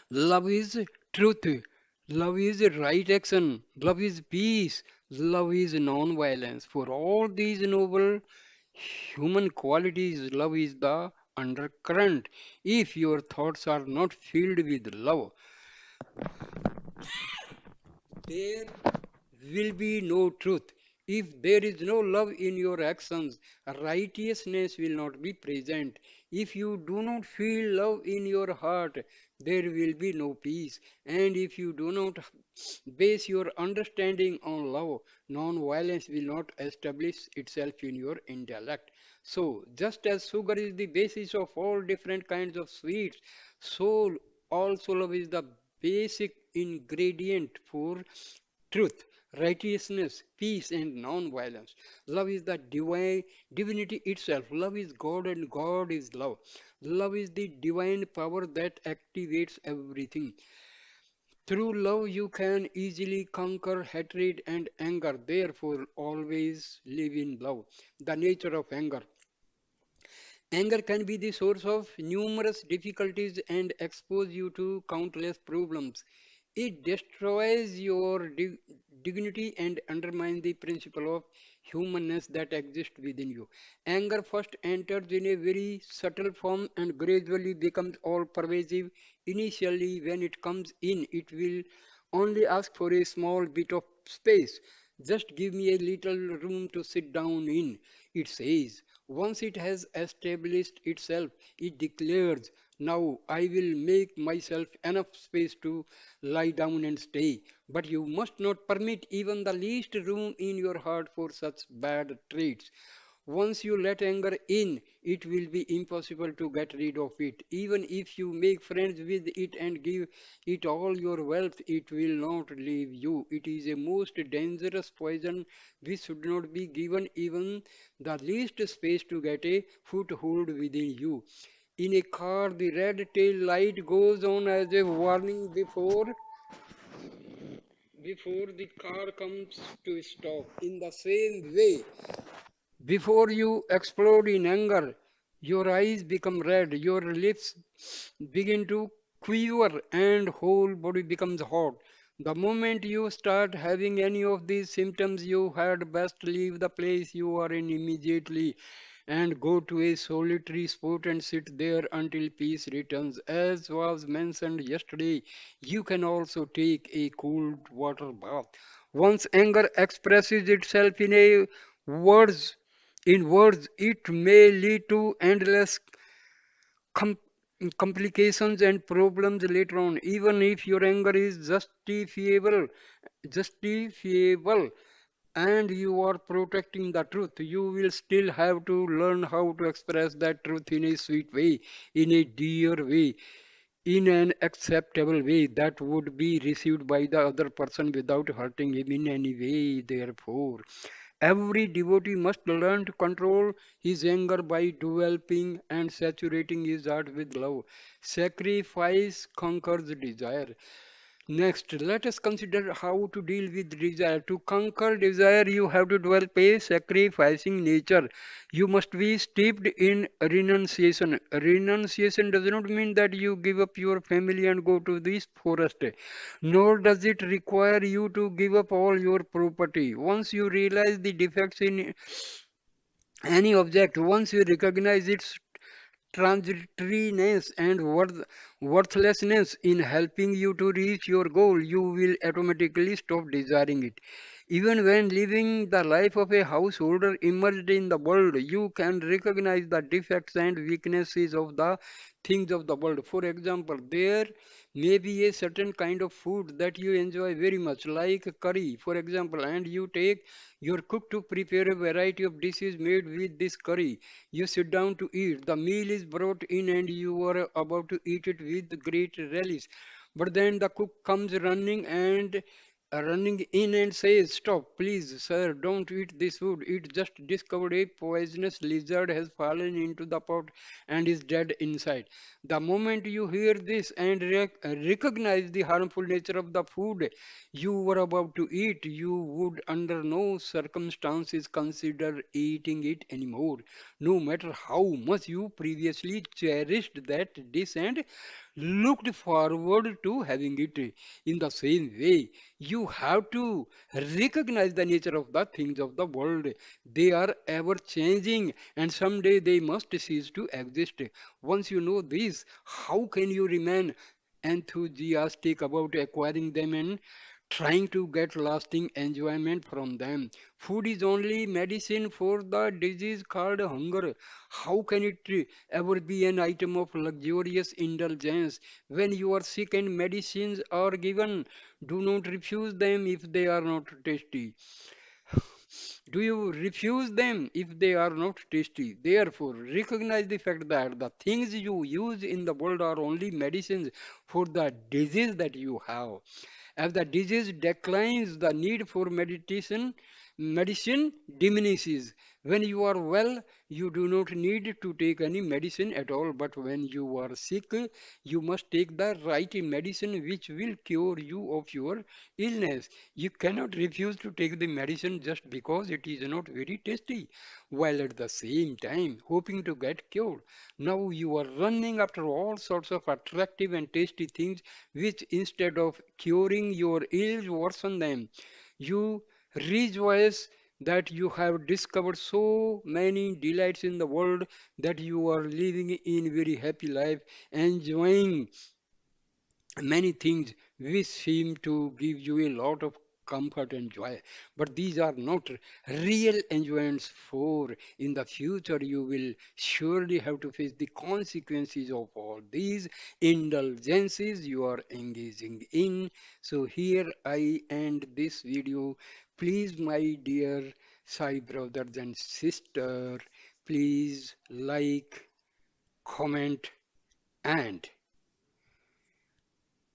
A: love is truth, love is right action, love is peace, love is non-violence. For all these noble human qualities, love is the undercurrent. If your thoughts are not filled with love, there will be no truth. If there is no love in your actions, righteousness will not be present. If you do not feel love in your heart, there will be no peace. And if you do not base your understanding on love, non-violence will not establish itself in your intellect. So, just as sugar is the basis of all different kinds of sweets, so also love is the basic ingredient for truth, righteousness, peace, and non-violence. Love is the divine divinity itself. Love is God, and God is love. Love is the divine power that activates everything. Through love, you can easily conquer hatred and anger. Therefore, always live in love. The nature of anger. Anger can be the source of numerous difficulties and expose you to countless problems. It destroys your dignity and undermines the principle of humanness that exists within you. Anger first enters in a very subtle form and gradually becomes all pervasive. Initially, when it comes in, it will only ask for a small bit of space. Just give me a little room to sit down in, it says. Once it has established itself, it declares, now I will make myself enough space to lie down and stay. But you must not permit even the least room in your heart for such bad traits. Once you let anger in, it will be impossible to get rid of it. Even if you make friends with it and give it all your wealth, it will not leave you. It is a most dangerous poison which should not be given even the least space to get a foothold within you. In a car, the red tail light goes on as a warning before the car comes to a stop. In the same way, before you explode in anger, your eyes become red, your lips begin to quiver, and whole body becomes hot. The moment you start having any of these symptoms, you had best leave the place you are in immediately and go to a solitary spot and sit there until peace returns. As was mentioned yesterday, you can also take a cold water bath. Once anger expresses itself words words, it may lead to endless com- complications and problems later on. Even if your anger is justifiable, and you are protecting the truth, you will still have to learn how to express that truth in a sweet way, in a dear way, in an acceptable way that would be received by the other person without hurting him in any way. Therefore, every devotee must learn to control his anger by developing and saturating his heart with love. Sacrifice conquers desire. Next, let us consider how to deal with desire. To conquer desire, you have to develop a sacrificing nature. You must be steeped in renunciation. Renunciation does not mean that you give up your family and go to this forest, nor does it require you to give up all your property. Once you realize the defects in any object, once you recognize its transitoriness and worthlessness in helping you to reach your goal, you will automatically stop desiring it. Even when living the life of a householder immersed in the world, you can recognize the defects and weaknesses of the things of the world. For example, there may be a certain kind of food that you enjoy very much, like curry, for example, and you take your cook to prepare a variety of dishes made with this curry. You sit down to eat. The meal is brought in, and you are about to eat it with great relish. But then the cook comes running in and says, "Stop, please, sir, don't eat this food. It just discovered a poisonous lizard has fallen into the pot and is dead inside." The moment you hear this and recognize the harmful nature of the food you were about to eat, you would under no circumstances consider eating it anymore, no matter how much you previously cherished that dish and looked forward to having it. In the same way, you have to recognize the nature of the things of the world. They are ever changing and someday they must cease to exist. Once you know this, how can you remain enthusiastic about acquiring them and trying to get lasting enjoyment from them? Food is only medicine for the disease called hunger. How can it ever be an item of luxurious indulgence? When you are sick and medicines are given, do not refuse them if they are not tasty. Do you refuse them if they are not tasty? Therefore, recognize the fact that the things you use in the world are only medicines for the disease that you have. As the disease declines, the need for medicine diminishes. When you are well, you do not need to take any medicine at all. But when you are sick, you must take the right medicine which will cure you of your illness. You cannot refuse to take the medicine just because it is not very tasty, while at the same time hoping to get cured. Now you are running after all sorts of attractive and tasty things which instead of curing your ills worsen them. You rejoice that you have discovered so many delights in the world, that you are living in very happy life, enjoying many things which seem to give you a lot of comfort and joy. But these are not real enjoyments, for in the future you will surely have to face the consequences of all these indulgences you are engaging in. So here I end this video. Please, my dear Sai brothers and sisters, please like, comment, and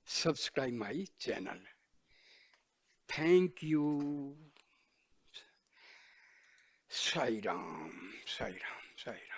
A: subscribe my channel. Thank you. Sai Ram, Sai Ram, Sai Ram.